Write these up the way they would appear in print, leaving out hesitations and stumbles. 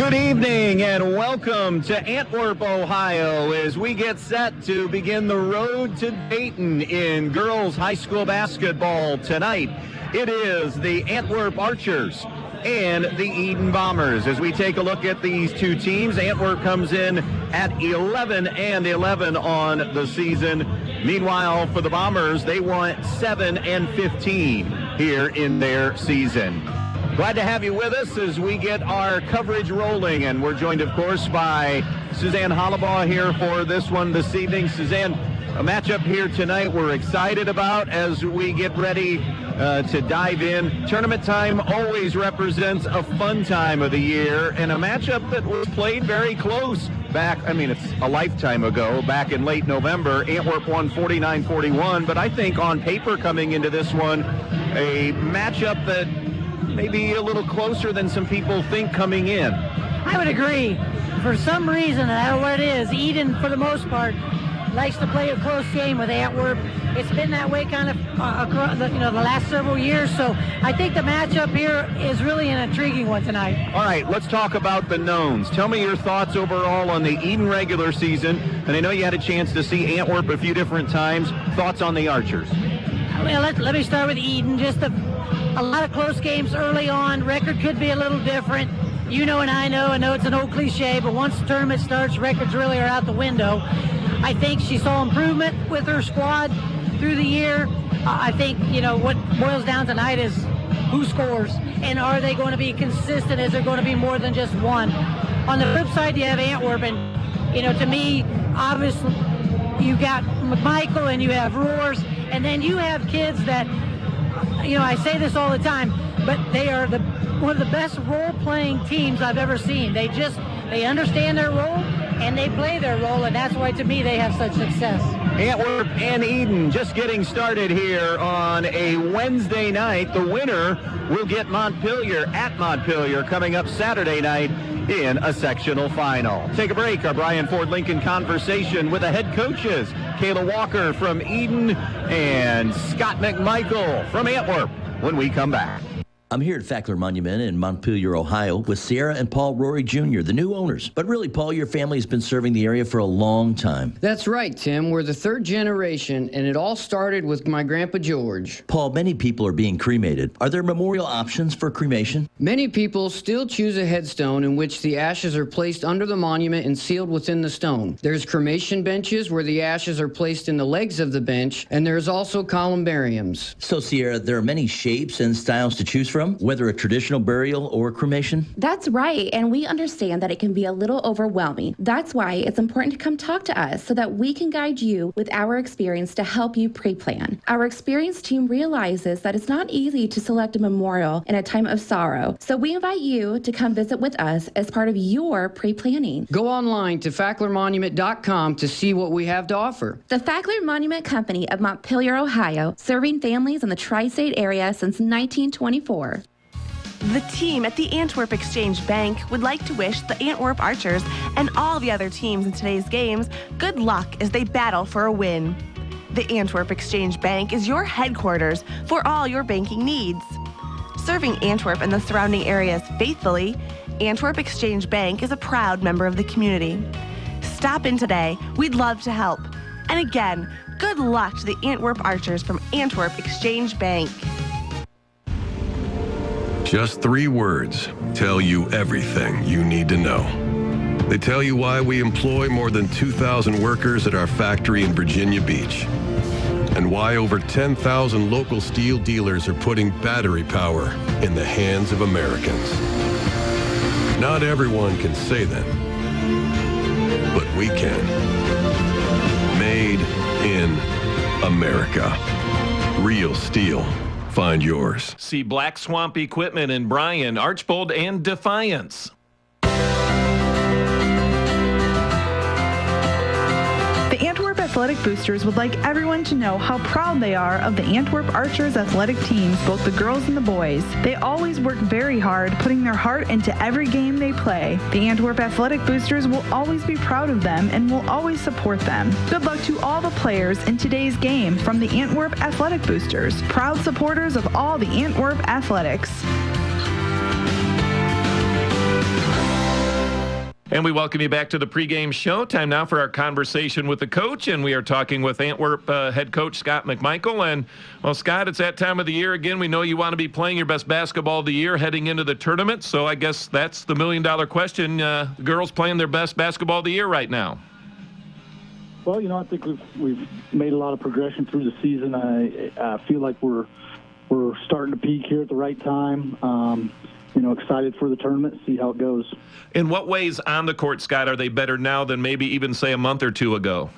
Good evening and welcome to Antwerp, Ohio, as we get set to begin the road to Dayton in girls high school basketball tonight. It is the Antwerp Archers and the Edon Bombers. As we take a look at these two teams, Antwerp comes in at 11-11 on the season. Meanwhile, for the Bombers, they want 7-15 here in their season. Glad to have you with us as we get our coverage rolling, and we're joined, of course, by Suzanne Hollabaugh here for this one this evening. Suzanne, a matchup here tonight we're excited about as we get ready to dive in. Tournament time always represents a fun time of the year, and a matchup that was played very close back, it's a lifetime ago, back in late November. Antwerp won 49-41, but I think on paper coming into this one, a matchup that maybe a little closer than some people think coming in. I would agree. For some reason, I don't know what it is, Edon, for the most part, likes to play a close game with Antwerp. It's been that way kind of the last several years, so I think the matchup here is really an intriguing one tonight. All right, let's talk about the knowns. Tell me your thoughts overall on the Edon regular season, and I know you had a chance to see Antwerp a few different times. Thoughts on the Archers? Well, let me start with Edon. Just a lot of close games early on. Record could be a little different. You know and I know it's an old cliche, but once the tournament starts, records really are out the window. I think she saw improvement with her squad through the year. I think, what boils down tonight is who scores, and are they going to be consistent? Is there going to be more than just one? On the flip side, you have Antwerp, and, to me, obviously, you got McMichael and you have Roars, and then you have kids that, I say this all the time, but they are one of the best role-playing teams I've ever seen. They understand their role, and they play their role, and that's why, to me, they have such success. Antwerp and Edon just getting started here on a Wednesday night. The winner will get Montpelier at Montpelier coming up Saturday night in a sectional final. Take a break. Our Brian Ford Lincoln conversation with the head coaches, Kayla Walker from Edon and Scott McMichael from Antwerp, when we come back. I'm here at Fackler Monument in Montpelier, Ohio, with Sierra and Paul Rory Jr., the new owners. But really, Paul, your family has been serving the area for a long time. That's right, Tim. We're the third generation, and it all started with my Grandpa George. Paul, many people are being cremated. Are there memorial options for cremation? Many people still choose a headstone in which the ashes are placed under the monument and sealed within the stone. There's cremation benches where the ashes are placed in the legs of the bench, and there's also columbariums. So, Sierra, there are many shapes and styles to choose from, whether a traditional burial or cremation? That's right, and we understand that it can be a little overwhelming. That's why it's important to come talk to us so that we can guide you with our experience to help you pre-plan. Our experienced team realizes that it's not easy to select a memorial in a time of sorrow, so we invite you to come visit with us as part of your pre-planning. Go online to facklermonument.com to see what we have to offer. The Fackler Monument Company of Montpelier, Ohio, serving families in the tri-state area since 1924. The team at the Antwerp Exchange Bank would like to wish the Antwerp Archers and all the other teams in today's games good luck as they battle for a win. The Antwerp Exchange Bank is your headquarters for all your banking needs. Serving Antwerp and the surrounding areas faithfully, Antwerp Exchange Bank is a proud member of the community. Stop in today. We'd love to help. And again, good luck to the Antwerp Archers from Antwerp Exchange Bank. Just 3 words tell you everything you need to know. They tell you why we employ more than 2,000 workers at our factory in Virginia Beach, and why over 10,000 local steel dealers are putting battery power in the hands of Americans. Not everyone can say that, but we can. Made in America. Real steel. Find yours. See Black Swamp Equipment in Bryan, Archbold, and Defiance. The Antwerp Athletic Boosters would like everyone to know how proud they are of the Antwerp Archers athletic teams, both the girls and the boys. They always work very hard, putting their heart into every game they play. The Antwerp Athletic Boosters will always be proud of them and will always support them. Good luck to all the players in today's game from the Antwerp Athletic Boosters, proud supporters of all the Antwerp athletics. And we welcome you back to the pregame show. Time now for our conversation with the coach, and we are talking with Antwerp head coach Scott McMichael. And, well, Scott, it's that time of the year again. We know you want to be playing your best basketball of the year heading into the tournament, so I guess that's the million-dollar question. The girls playing their best basketball of the year right now. Well, I think we've made a lot of progression through the season. I feel like we're starting to peak here at the right time. Excited for the tournament, see how it goes. In what ways on the court, Scott, are they better now than maybe even, say, a month or two ago?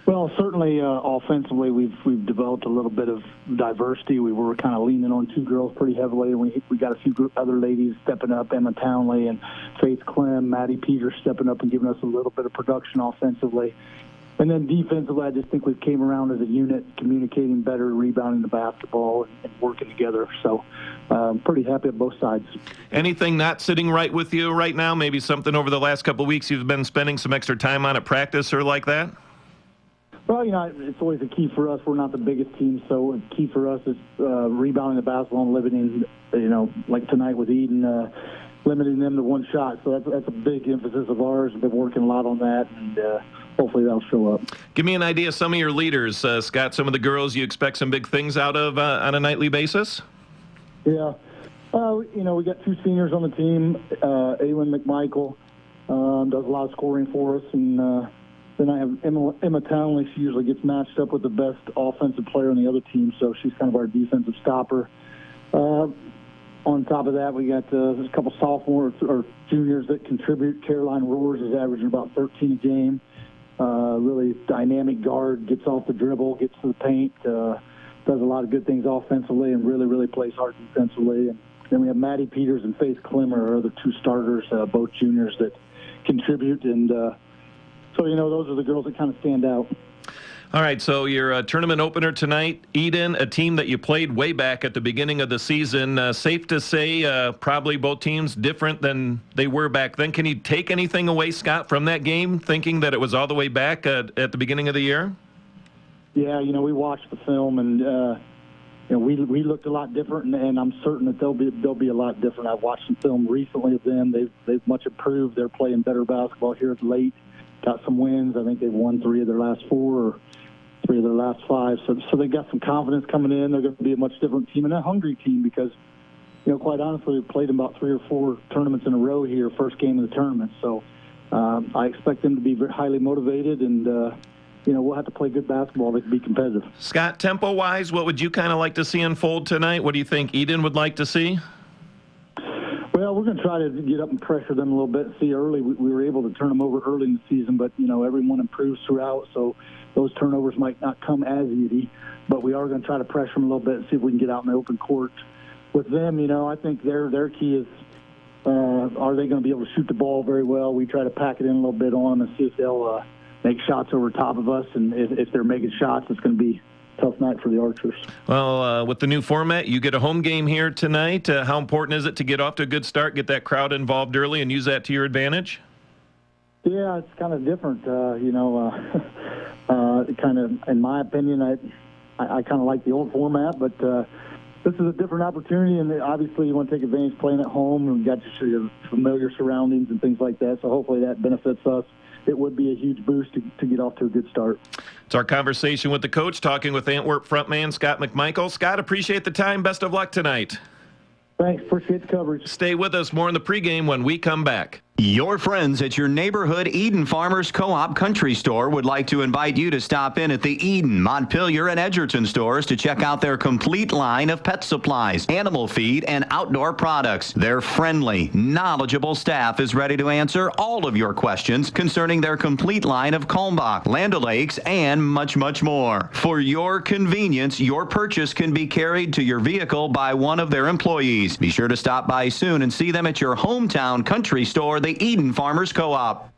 Well, certainly offensively, we've developed a little bit of diversity. We were kind of leaning on two girls pretty heavily, and we got a few other ladies stepping up, Emma Townley and Faith Clem, Maddie Peters stepping up and giving us a little bit of production offensively. And then defensively, I just think we came around as a unit, communicating better, rebounding the basketball, and working together. So I'm pretty happy at both sides. Anything not sitting right with you right now? Maybe something over the last couple of weeks you've been spending some extra time on at practice or like that? Well, it's always a key for us. We're not the biggest team, so the key for us is rebounding the basketball and limiting, like tonight with Edon, limiting them to one shot. So that's a big emphasis of ours. We've been working a lot on that, and hopefully that'll show up. Give me an idea of some of your leaders, Scott, some of the girls you expect some big things out of on a nightly basis? Yeah. We got two seniors on the team. Edon McMichael does a lot of scoring for us, and then I have Emma Townley. She usually gets matched up with the best offensive player on the other team, so she's kind of our defensive stopper. On top of that, we got a couple sophomores or juniors that contribute. Caroline Roars is averaging about 13 a game. Really dynamic guard, gets off the dribble, gets to the paint, does a lot of good things offensively, and really, really plays hard defensively. And then we have Maddie Peters and Faith Clemmer, our other two starters, both juniors that contribute. And so, those are the girls that kind of stand out. All right, so your tournament opener tonight, Edon, a team that you played way back at the beginning of the season. Safe to say probably both teams different than they were back then. Can you take anything away, Scott, from that game, thinking that it was all the way back at the beginning of the year? Yeah, we watched the film, and we looked a lot different, and I'm certain that they'll be a lot different. I've watched some film recently of them. They've much improved. They're playing better basketball here late. Got some wins. I think they've won 3 of their last 4 or 3 of their last 5. So they got some confidence coming in. They're going to be a much different team and a hungry team because, quite honestly, we've played them about 3 or 4 tournaments in a row here, first game of the tournament. So I expect them to be very highly motivated, and we'll have to play good basketball to be competitive. Scott, tempo-wise, what would you kind of like to see unfold tonight? What do you think Edon would like to see? Well, we're going to try to get up and pressure them a little bit. See, early we were able to turn them over early in the season, but everyone improves throughout, so those turnovers might not come as easy. But we are going to try to pressure them a little bit and see if we can get out in the open court with them. I think their key is are they going to be able to shoot the ball very well? We try to pack it in a little bit on them and see if they'll make shots over top of us, and if they're making shots, it's going to be tough night for the Archers. Well, with the new format, you get a home game here tonight. How important is it to get off to a good start, get that crowd involved early, and use that to your advantage? Yeah, it's kind of different. Kind of, in my opinion, I kind of like the old format, but this is a different opportunity, and obviously you want to take advantage playing at home, and we got your familiar surroundings and things like that, so hopefully that benefits us. It would be a huge boost to get off to a good start. It's our conversation with the coach, talking with Antwerp frontman Scott McMichael. Scott, appreciate the time. Best of luck tonight. Thanks. Appreciate the coverage. Stay with us. More in the pregame when we come back. Your friends at your neighborhood Edon Farmers Co-op Country Store would like to invite you to stop in at the Edon, Montpelier, and Edgerton stores to check out their complete line of pet supplies, animal feed, and outdoor products. Their friendly, knowledgeable staff is ready to answer all of your questions concerning their complete line of Kalmbach, Land O'Lakes, and much, much more. For your convenience, your purchase can be carried to your vehicle by one of their employees. Be sure to stop by soon and see them at your hometown country store, the Edon Farmers Co-op.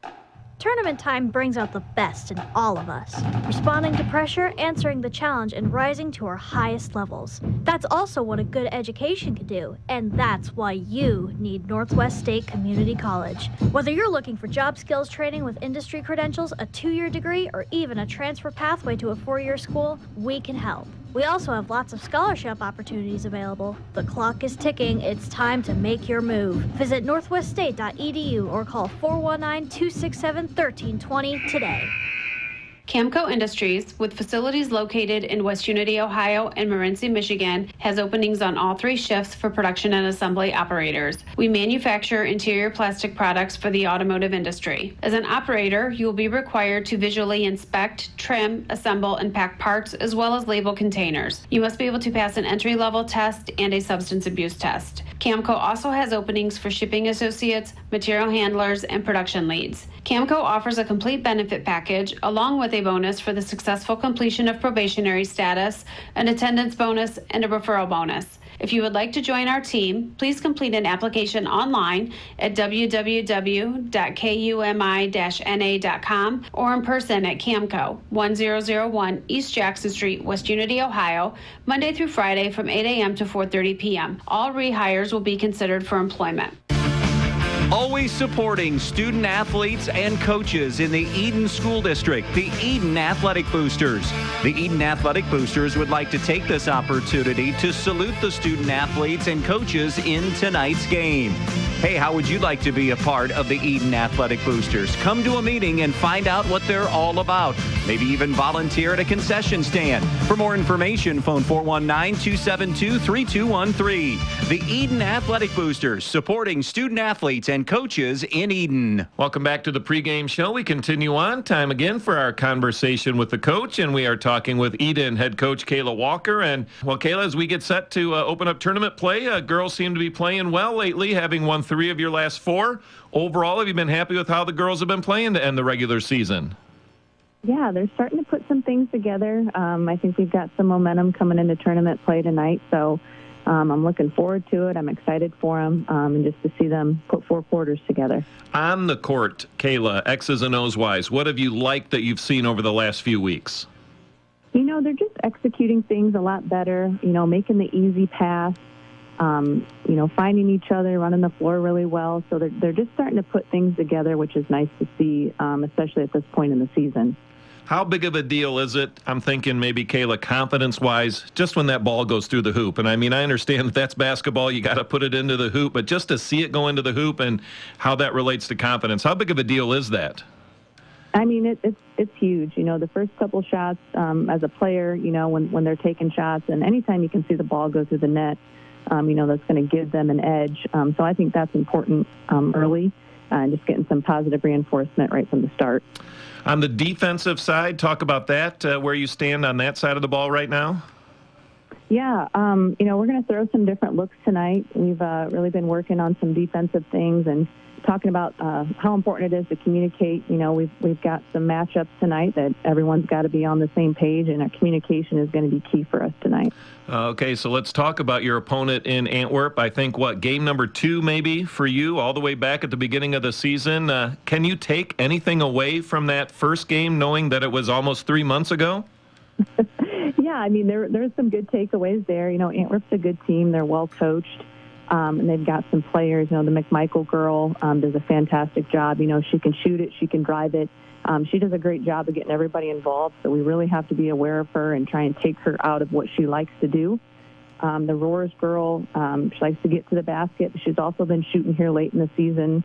Tournament time brings out the best in all of us, responding to pressure, answering the challenge, and rising to our highest levels. That's also what a good education can do, and that's why you need Northwest State Community College. Whether you're looking for job skills training with industry credentials, a 2-year degree, or even a transfer pathway to a 4-year school, we can help. We also have lots of scholarship opportunities available. The clock is ticking. It's time to make your move. Visit northweststate.edu or call 419-267-1320 today. Camco Industries, with facilities located in West Unity, Ohio and Morenci, Michigan, has openings on all 3 shifts for production and assembly operators. We manufacture interior plastic products for the automotive industry. As an operator, you will be required to visually inspect, trim, assemble, and pack parts, as well as label containers. You must be able to pass an entry-level test and a substance abuse test. Camco also has openings for shipping associates, material handlers, and production leads. Camco offers a complete benefit package along with a bonus for the successful completion of probationary status, an attendance bonus, and a referral bonus. If you would like to join our team, please complete an application online at www.kumi-na.com or in person at Camco, 1001 East Jackson Street, West Unity, Ohio, Monday through Friday from 8 a.m. to 4:30 p.m. All rehires will be considered for employment. Always supporting student athletes and coaches in the Edon School District, the Edon Athletic Boosters. The Edon Athletic Boosters would like to take this opportunity to salute the student athletes and coaches in tonight's game. Hey, how would you like to be a part of the Edon Athletic Boosters? Come to a meeting and find out what they're all about. Maybe even volunteer at a concession stand. For more information, phone 419-272-3213. The Edon Athletic Boosters, supporting student athletes and coaches in Edon. Welcome back to the pregame show. We continue on. Time again for our conversation with the coach, and we are talking with Edon head coach Kayla Walker. And, well, Kayla, as we get set to open up tournament play, girls seem to be playing well lately, having won 3 of your last 4. Overall, have you been happy with how the girls have been playing to end the regular season? Yeah, they're starting to put some things together. I think we've got some momentum coming into tournament play tonight, so I'm looking forward to it. I'm excited for them, and just to see them put 4 quarters together. On the court, Kayla, X's and O's wise, what have you liked that you've seen over the last few weeks? You know, they're just executing things a lot better, you know, making the easy pass, you know, finding each other, running the floor really well. So they're just starting to put things together, which is nice to see, especially at this point in the season. How big of a deal is it, I'm thinking maybe, Kayla, confidence-wise, just when that ball goes through the hoop? And, I mean, I understand that that's basketball. You got to put it into the hoop. But just to see it go into the hoop and how that relates to confidence, how big of a deal is that? I mean, it's huge. You know, the first couple shots as a player, you know, when they're taking shots, and anytime you can see the ball go through the net, you know, that's going to give them an edge. So I think that's important early, just getting some positive reinforcement right from the start. On the defensive side, talk about that, where you stand on that side of the ball right now. Yeah, you know, we're going to throw some different looks tonight. We've really been working on some defensive things and talking about how important it is to communicate. You know, we've got some matchups tonight that everyone's got to be on the same page, and our communication is going to be key for us tonight. Okay, so let's talk about your opponent in Antwerp. I think, game number 2 maybe for you, all the way back at the beginning of the season. Can you take anything away from that first game, knowing that it was almost 3 months ago? Yeah, I mean, there's some good takeaways there. You know, Antwerp's a good team. They're well coached. And they've got some players. You know, the McMichael girl does a fantastic job. You know, she can shoot it, she can drive it. She does a great job of getting everybody involved, so we really have to be aware of her and try and take her out of what she likes to do. The Roars girl, she likes to get to the basket. She's also been shooting here late in the season.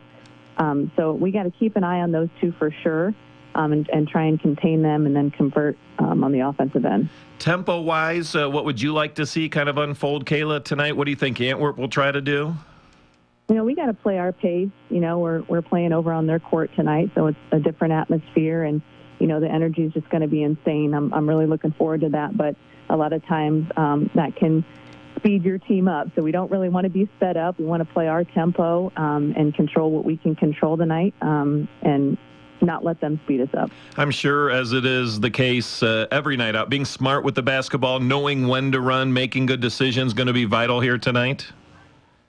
So we got to keep an eye on those 2 for sure, and try and contain them and then convert on the offensive end. Tempo-wise, what would you like to see kind of unfold, Kayla, tonight? What do you think Antwerp will try to do? You know, we got to play our pace. You know, we're playing over on their court tonight, so it's a different atmosphere, and, you know, the energy is just going to be insane. I'm really looking forward to that, but a lot of times that can speed your team up, so we don't really want to be sped up. We want to play our tempo and control what we can control tonight, and not let them speed us up. I'm sure, as it is the case every night out, being smart with the basketball, knowing when to run, making good decisions, going to be vital here tonight.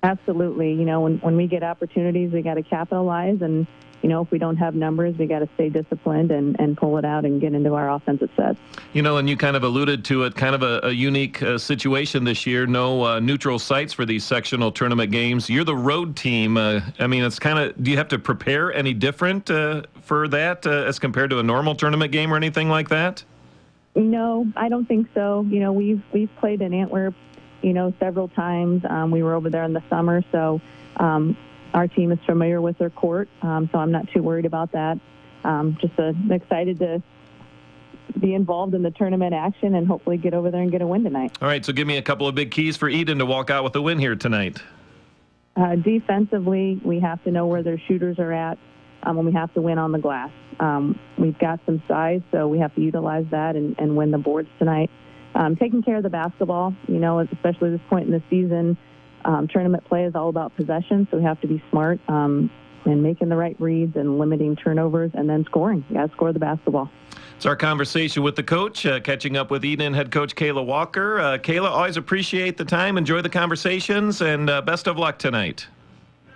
Absolutely. You know, when we get opportunities, we got to capitalize, and, you know, if we don't have numbers, we got to stay disciplined and pull it out and get into our offensive sets. You know, and you kind of alluded to it, kind of a unique situation this year. No neutral sites for these sectional tournament games. You're the road team. I mean, it's kind of, do you have to prepare any different for that as compared to a normal tournament game or anything like that? No, I don't think so. We've played in Antwerp, several times. We were over there in the summer, so our team is familiar with their court, so I'm not too worried about that. Just excited to be involved in the tournament action and hopefully get over there and get a win tonight. All right, so give me a couple of big keys for Edon to walk out with a win here tonight. Defensively, we have to know where their shooters are at, and we have to win on the glass. We've got some size, so we have to utilize that and win the boards tonight. Taking care of the basketball, especially this point in the season, tournament play is all about possession, so we have to be smart and making the right reads and limiting turnovers and then scoring. You got to score the basketball. It's our conversation with the coach, catching up with Edon head coach Kayla Walker. Kayla, always appreciate the time. Enjoy the conversations, and best of luck tonight.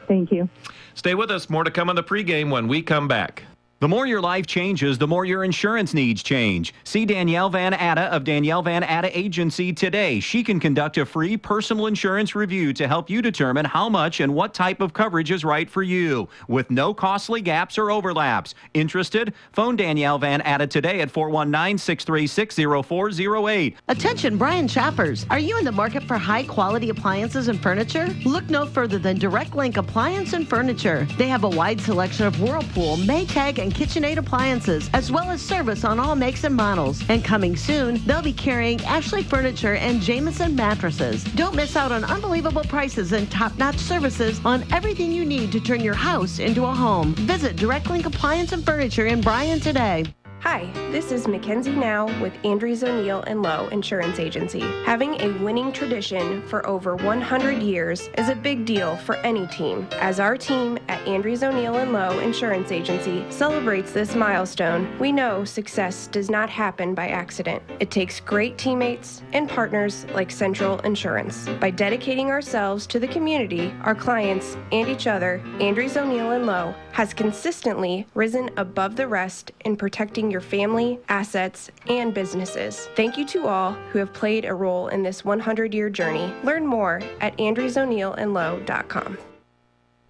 Thank you. Stay with us. More to come on the pregame when we come back. The more your life changes, the more your insurance needs change. See Danielle Van Atta of Danielle Van Atta Agency today. She can conduct a free personal insurance review to help you determine how much and what type of coverage is right for you, with no costly gaps or overlaps. Interested? Phone Danielle Van Atta today at 419-636-0408. Attention Bryan shoppers. Are you in the market for high-quality appliances and furniture? Look no further than Direct Link Appliance and Furniture. They have a wide selection of Whirlpool, Maytag, and KitchenAid appliances, as well as service on all makes and models. And coming soon, they'll be carrying Ashley Furniture and Jameson mattresses. Don't miss out on unbelievable prices and top-notch services on everything you need to turn your house into a home. Visit Direct Link Appliance and Furniture in Bryan today. Hi, this is Mackenzie Now with Andrews O'Neill & Lowe Insurance Agency. Having a winning tradition for over 100 years is a big deal for any team. As our team at Andrews O'Neill & Lowe Insurance Agency celebrates this milestone, we know success does not happen by accident. It takes great teammates and partners like Central Insurance. By dedicating ourselves to the community, our clients, and each other, Andrews O'Neill & Lowe has consistently risen above the rest in protecting your family, assets, and businesses. Thank you to all who have played a role in this 100-year journey. Learn more at andrewsoneillandlowe.com.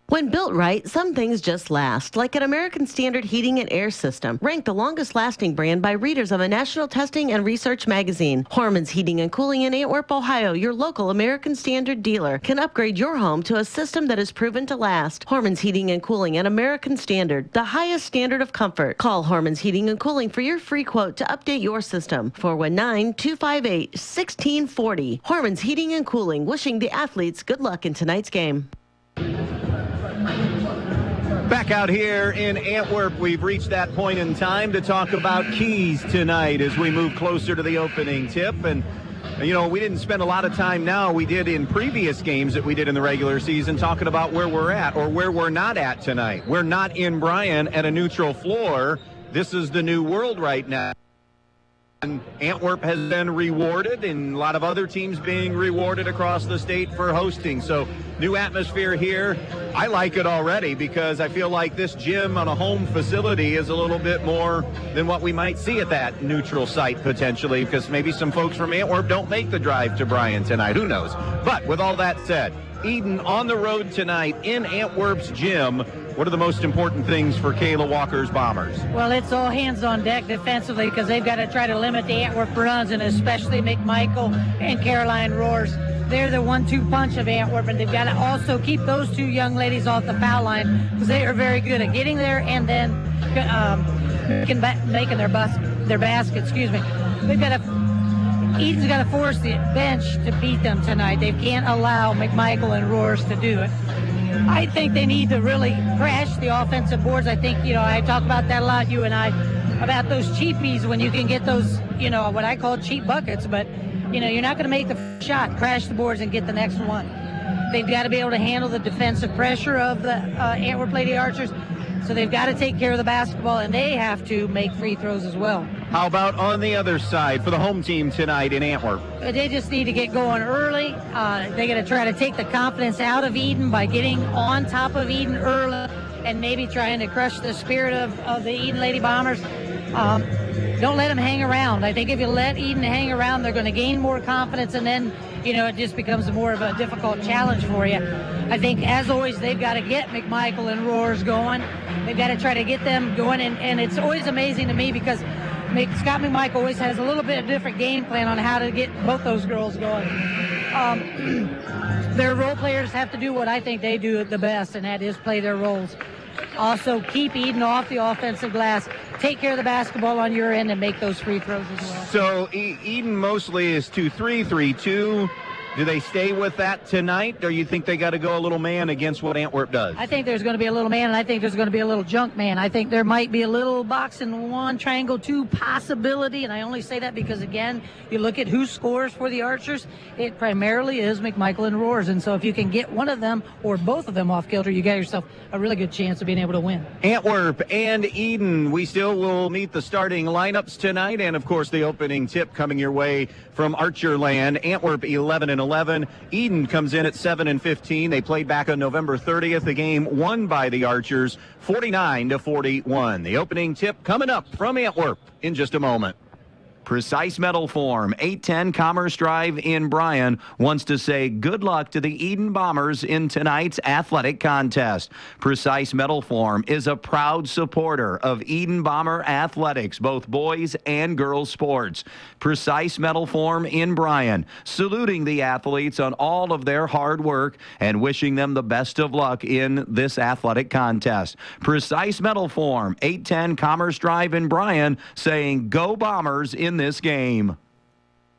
When built right, some things just last, like an American Standard Heating and Air System, ranked the longest-lasting brand by readers of a national testing and research magazine. Harmon's Heating and Cooling in Antwerp, Ohio, your local American Standard dealer, can upgrade your home to a system that is proven to last. Harmon's Heating and Cooling and American Standard, the highest standard of comfort. Call Harmon's Heating and Cooling for your free quote to update your system. 419-258-1640. Harmon's Heating and Cooling, wishing the athletes good luck in tonight's game. Back out here in Antwerp, we've reached that point in time to talk about keys tonight as we move closer to the opening tip. And, we didn't spend a lot of time now. We did in previous games that we did in the regular season talking about where we're at or where we're not at tonight. We're not in Bryan at a neutral floor. This is the new world right now. And Antwerp has been rewarded, and a lot of other teams being rewarded across the state for hosting. So new atmosphere here. I like it already because I feel like this gym on a home facility is a little bit more than what we might see at that neutral site potentially, because maybe some folks from Antwerp don't make the drive to Bryan tonight. Who knows? But with all that said, Edon on the road tonight in Antwerp's gym. What are the most important things for Kayla Walker's Bombers? Well, it's all hands on deck defensively because they've got to try to limit the Antwerp runs, and especially McMichael and Caroline Roars. They're the 1-2 punch of Antwerp, and they've got to also keep those two young ladies off the foul line because they are very good at getting there and then making their basket. They've got to. Edon's got to force the bench to beat them tonight. They can't allow McMichael and Roars to do it. I think they need to really crash the offensive boards. I think, I talk about that a lot, you and I, about those cheapies when you can get those, what I call cheap buckets. But, you're not going to make the shot, crash the boards, and get the next one. They've got to be able to handle the defensive pressure of the Antwerp Lady Archers. So they've got to take care of the basketball, and they have to make free throws as well. How about on the other side for the home team tonight in Antwerp? They just need to get going early. They got to try to take the confidence out of Edon by getting on top of Edon early and maybe trying to crush the spirit of the Edon Lady Bombers. Don't let them hang around. I think if you let Edon hang around, they're going to gain more confidence, and then, it just becomes more of a difficult challenge for you. I think, as always, they've got to get McMichael and Roars going. They've got to try to get them going, and it's always amazing to me because Scott McMichael always has a little bit of different game plan on how to get both those girls going. Their role players have to do what I think they do the best, and that is play their roles. Also, keep Edon off the offensive glass. Take care of the basketball on your end and make those free throws as well. So Edon mostly is 2-3, 3-2. Do they stay with that tonight, or you think they got to go a little man against what Antwerp does? I think there's going to be a little man, and I think there's going to be a little junk man. I think there might be a little box and one, triangle two possibility, and I only say that because, again, you look at who scores for the Archers, it primarily is McMichael and Roars, and so if you can get one of them or both of them off kilter, you got yourself a really good chance of being able to win. Antwerp and Edon, we still will meet the starting lineups tonight, and, of course, the opening tip coming your way from Archerland. Antwerp 11-11. Edon comes in at 7-15. They played back on November 30th. The game won by the Archers 49-41. The opening tip coming up from Antwerp in just a moment. Precise Metal Form, 810 Commerce Drive in Bryan, wants to say good luck to the Edon Bombers in tonight's athletic contest. Precise Metal Form is a proud supporter of Edon Bomber athletics, both boys and girls sports. Precise Metal Form in Bryan, saluting the athletes on all of their hard work and wishing them the best of luck in this athletic contest. Precise Metal Form, 810 Commerce Drive in Bryan, saying go Bombers in this game.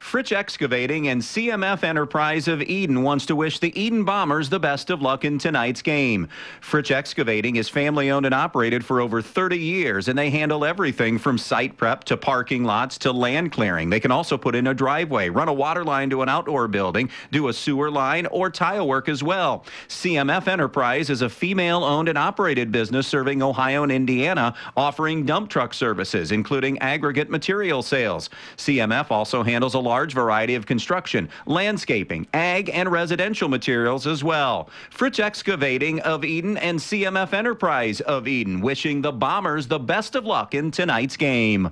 Fritsch Excavating and CMF Enterprise of Edon wants to wish the Edon Bombers the best of luck in tonight's game. Fritsch Excavating is family owned and operated for over 30 years, and they handle everything from site prep to parking lots to land clearing. They can also put in a driveway, run a water line to an outdoor building, do a sewer line, or tile work as well. CMF Enterprise is a female owned and operated business serving Ohio and Indiana, offering dump truck services, including aggregate material sales. CMF also handles a large variety of construction, landscaping, ag, and residential materials as well. Fritsch Excavating of Edon and CMF Enterprise of Edon wishing the Bombers the best of luck in tonight's game.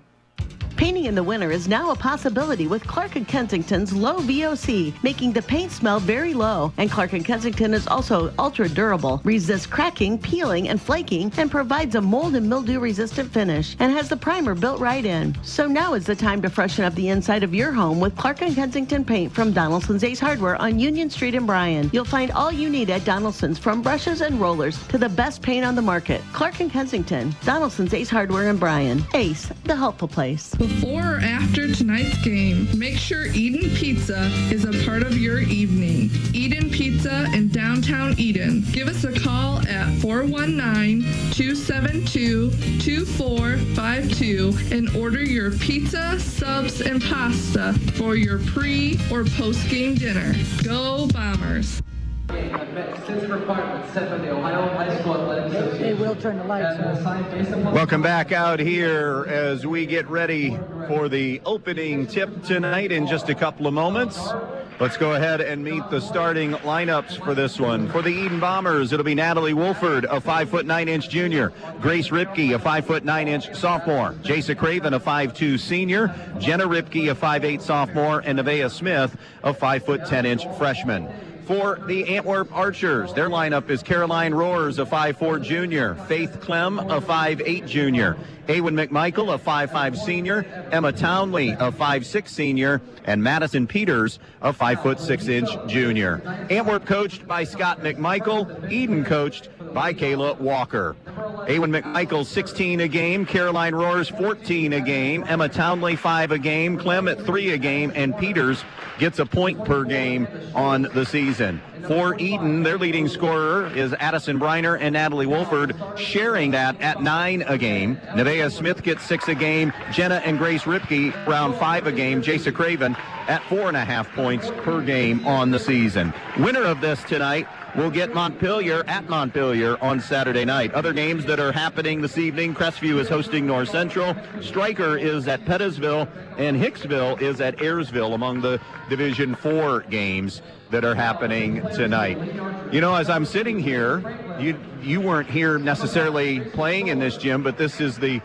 Painting in the winter is now a possibility with Clark & Kensington's low VOC, making the paint smell very low. And Clark & Kensington is also ultra durable, resists cracking, peeling, and flaking, and provides a mold and mildew resistant finish, and has the primer built right in. So now is the time to freshen up the inside of your home with Clark & Kensington paint from Donaldson's Ace Hardware on Union Street in Bryan. You'll find all you need at Donaldson's, from brushes and rollers to the best paint on the market. Clark & Kensington, Donaldson's Ace Hardware in Bryan. Ace, the helpful place. Before or after tonight's game, make sure Edon Pizza is a part of your evening. Edon Pizza in downtown Edon. Give us a call at 419-272-2452 and order your pizza, subs, and pasta for your pre- or post-game dinner. Go Bombers! They will turn the lights on. Welcome back out here as we get ready for the opening tip tonight in just a couple of moments. Let's go ahead and meet the starting lineups for this one. For the Edon Bombers, it'll be Natalie Wolford, a 5'9" junior. Grace Ripke, a 5'9" sophomore. Jasa Craven, a 5'2" senior. Jenna Ripke, a 5'8" sophomore. And Nevaeh Smith, a 5'10" freshman. For the Antwerp Archers, their lineup is Caroline Roars, a 5'4" junior. Faith Clem, a 5'8" junior. Awen McMichael, a 5'5" senior. Emma Townley, a 5'6" senior. And Madison Peters, a 5'6" junior. Antwerp coached by Scott McMichael. Edon coached by Kayla Walker. Awen McMichael, 16 a game. Caroline Roars, 14 a game. Emma Townley, 5 a game. Clem at 3 a game. And Peters gets a point per game on the season. For Edon, their leading scorer is Addison Briner and Natalie Wolford, sharing that at 9 a game. Nevaeh Smith gets 6 a game. Jenna and Grace Ripke around 5 a game. Jasa Craven at 4.5 points per game on the season. Winner of this tonight will get Montpelier at Montpelier on Saturday night. Other games that are happening this evening: Crestview is hosting North Central, Stryker is at Pettisville, and Hicksville is at Ayersville among the Division 4 games that are happening tonight. You know, as I'm sitting here, you weren't here necessarily playing in this gym, but this is the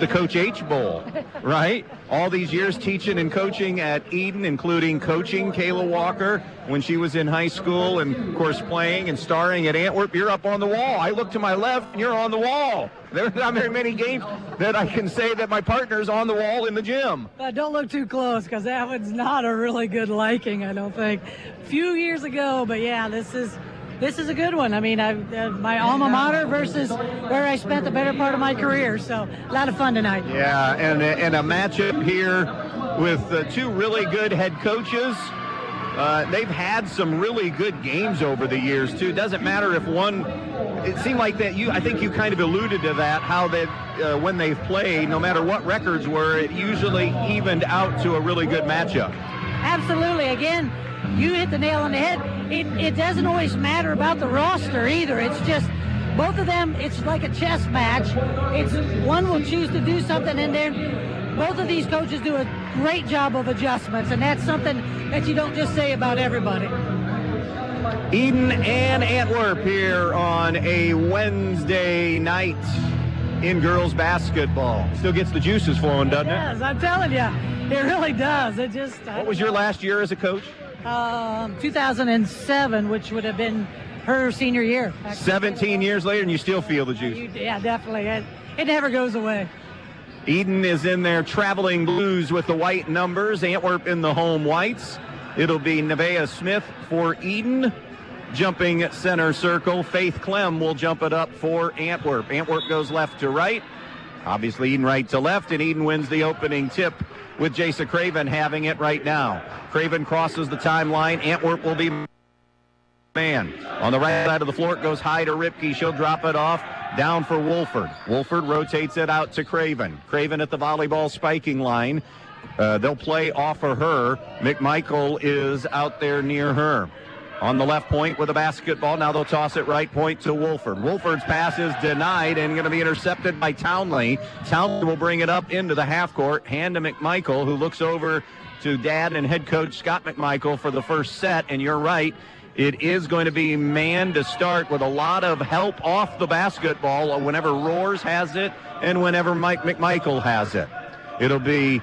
Coach H Bowl, right? All these years teaching and coaching at Edon, including coaching Kayla Walker when she was in high school, and of course playing and starring at Antwerp. You're up on the wall. I look to my left, and you're on the wall. There's not very many games that I can say that my partner's on the wall in the gym. Don't look too close, because that one's not a really good liking, I don't think. A few years ago, but yeah, this is a good one. I mean, my alma mater versus where I spent the better part of my career, so a lot of fun tonight. Yeah, and a matchup here with two really good head coaches. They've had some really good games over the years, too. Doesn't matter if one... It seemed like that I think you kind of alluded to that, how that when they've played, no matter what records were, it usually evened out to a really good matchup. Absolutely. Again, you hit the nail on the head. It doesn't always matter about the roster either. It's just both of them, it's like a chess match. It's one will choose to do something, and then both of these coaches do a great job of adjustments, and that's something that you don't just say about everybody. Edon and Antwerp here on a Wednesday night in girls basketball. Still gets the juices flowing, doesn't it? Yes, I'm telling you, it really does. It just. What was your last year as a coach? 2007, which would have been her senior year. 17 years later, and you still feel the juice. Yeah, definitely. It never goes away. Edon is in their traveling blues with the white numbers. Antwerp in the home whites. It'll be Nevaeh Smith for Edon. Jumping center circle, Faith Clem will jump it up for Antwerp. Antwerp goes left to right. Obviously, Edon right to left, and Edon wins the opening tip with Jasa Craven having it right now. Craven crosses the timeline. Antwerp will be man. On the right side of the floor, it goes high to Ripke. She'll drop it off. Down for Wolford. Wolford rotates it out to Craven. Craven at the volleyball spiking line. They'll play off of her. McMichael is out there near her. On the left point with a basketball. Now they'll toss it right point to Wolford. Wolford's pass is denied and going to be intercepted by Townley. Townley will bring it up into the half court. Hand to McMichael, who looks over to dad and head coach Scott McMichael for the first set. And you're right, it is going to be man to start with a lot of help off the basketball whenever Roars has it and whenever Mike McMichael has it. It'll be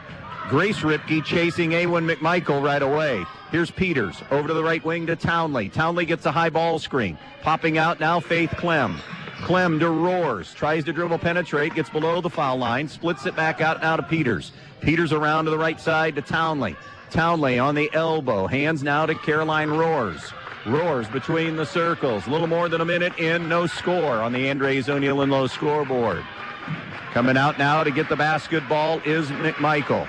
Grace Ripke chasing Awen McMichael right away. Here's Peters over to the right wing to Townley. Townley gets a high ball screen. Popping out now, Faith Clem. Clem to Roars. Tries to dribble penetrate. Gets below the foul line. Splits it back out now to Peters. Peters around to the right side to Townley. Townley on the elbow. Hands now to Caroline Roars. Roars between the circles. A little more than a minute in. No score on the Andres O'Neill and Low scoreboard. Coming out now to get the basketball is McMichael.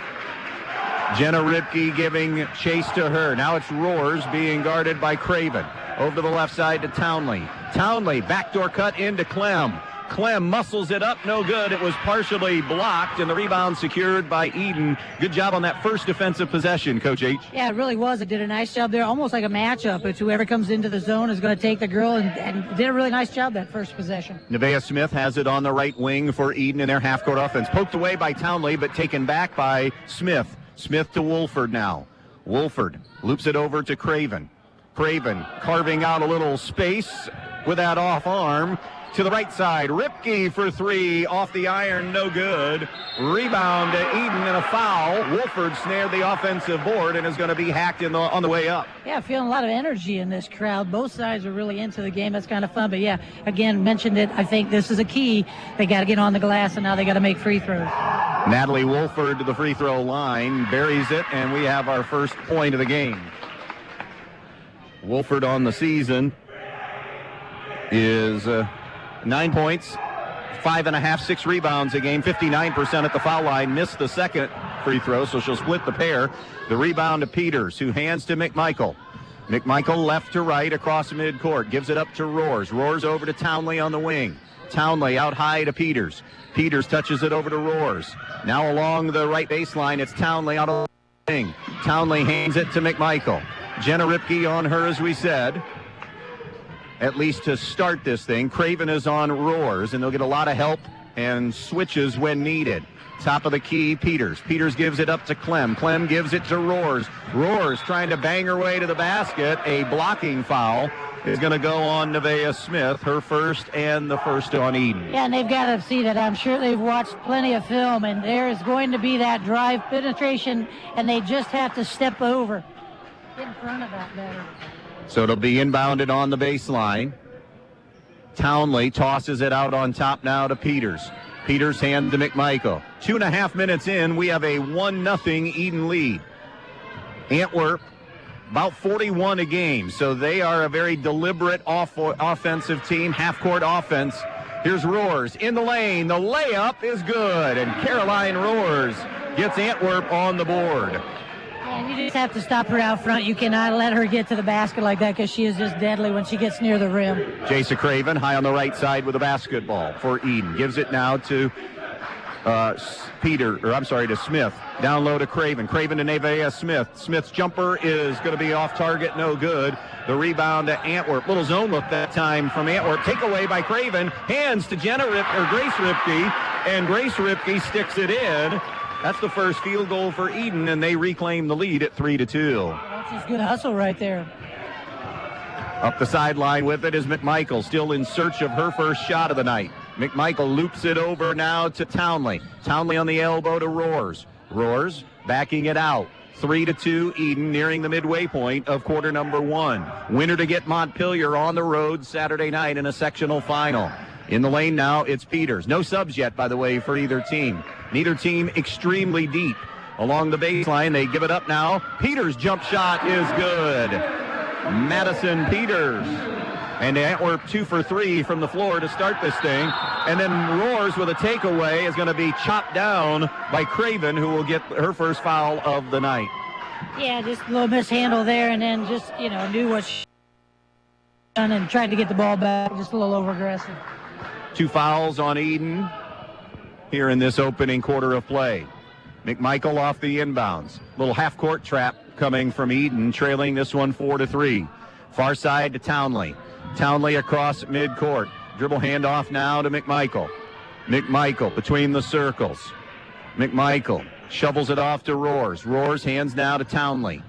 Jenna Ripke giving chase to her. Now it's Roars being guarded by Craven. Over to the left side to Townley. Townley, backdoor cut into Clem. Clem muscles it up, no good. It was partially blocked, and the rebound secured by Edon. Good job on that first defensive possession, Coach H. Yeah, it really was. It did a nice job there, almost like a matchup. It's whoever comes into the zone is going to take the girl, and did a really nice job that first possession. Nevaeh Smith has it on the right wing for Edon in their half-court offense. Poked away by Townley, but taken back by Smith. Smith to Wolford now. Wolford loops it over to Craven. Craven carving out a little space with that off arm to the right side. Ripke for three, off the iron, no good. Rebound to Edon and a foul. Wolford snared the offensive board and is going to be hacked on the way up. Yeah, feeling a lot of energy in this crowd. Both sides are really into the game. That's kind of fun. But yeah, again, mentioned it. I think this is a key. They got to get on the glass, and now they got to make free throws. Natalie Wolford to the free throw line, buries it, and we have our first point of the game. Wolford on the season is 9 points, 5.5, 6 rebounds a game, 59% at the foul line. Missed the second free throw, so she'll split the pair. The rebound to Peters, who hands to McMichael. McMichael left to right across midcourt, gives it up to Roars. Roars over to Townley on the wing. Townley out high to Peters. Peters touches it over to Roars. Now along the right baseline, it's Townley out of the wing. Townley hands it to McMichael. Jenna Ripke on her, as we said, at least to start this thing. Craven is on Roars, and they'll get a lot of help and switches when needed. Top of the key, Peters. Peters gives it up to Clem. Clem gives it to Roars. Roars trying to bang her way to the basket. A blocking foul is going to go on Nevaeh Smith, her first and the first on Edon. Yeah, and they've got to see that. I'm sure they've watched plenty of film, and there is going to be that drive penetration, and they just have to step over. Get in front of that better. So it'll be inbounded on the baseline. Townley tosses it out on top now to Peters. Peters hands to McMichael. 2.5 minutes in, we have a 1-0 Edon lead. Antwerp, about 41 a game, so they are a very deliberate offensive team, half-court offense. Here's Roars in the lane. The layup is good, and Caroline Roars gets Antwerp on the board. And you just have to stop her out front. You cannot let her get to the basket like that because she is just deadly when she gets near the rim. Jasa Craven high on the right side with a basketball for Edon. Gives it now to Smith. Down low to Craven. Craven to Nevaeh Smith. Smith's jumper is going to be off target, no good. The rebound to Antwerp. Little zone look that time from Antwerp. Takeaway by Craven. Hands to Grace Ripke, and Grace Ripke sticks it in. That's the first field goal for Edon, and they reclaim the lead at 3-2. That's just good hustle right there. Up the sideline with it is McMichael, still in search of her first shot of the night. McMichael loops it over now to Townley. Townley on the elbow to Roars. Roars backing it out. 3-2 Edon, nearing the midway point of quarter number 1. Winner to get Montpelier on the road Saturday night in a sectional final. In the lane now, it's Peters. No subs yet, by the way, for either team. Neither team extremely deep. Along the baseline, they give it up now. Peters' jump shot is good. Madison Peters. And Antwerp 2 for 3 from the floor to start this thing. And then Roars with a takeaway is going to be chopped down by Craven, who will get her first foul of the night. Yeah, just a little mishandle there, and then just, knew what she done and tried to get the ball back. Just a little over-aggressive. 2 fouls on Edon here in this opening quarter of play. McMichael off the inbounds. Little half-court trap coming from Edon, trailing this one 4-3. Far side to Townley. Townley across midcourt. Dribble handoff now to McMichael. McMichael between the circles. McMichael shovels it off to Roars. Roars hands now to Townley.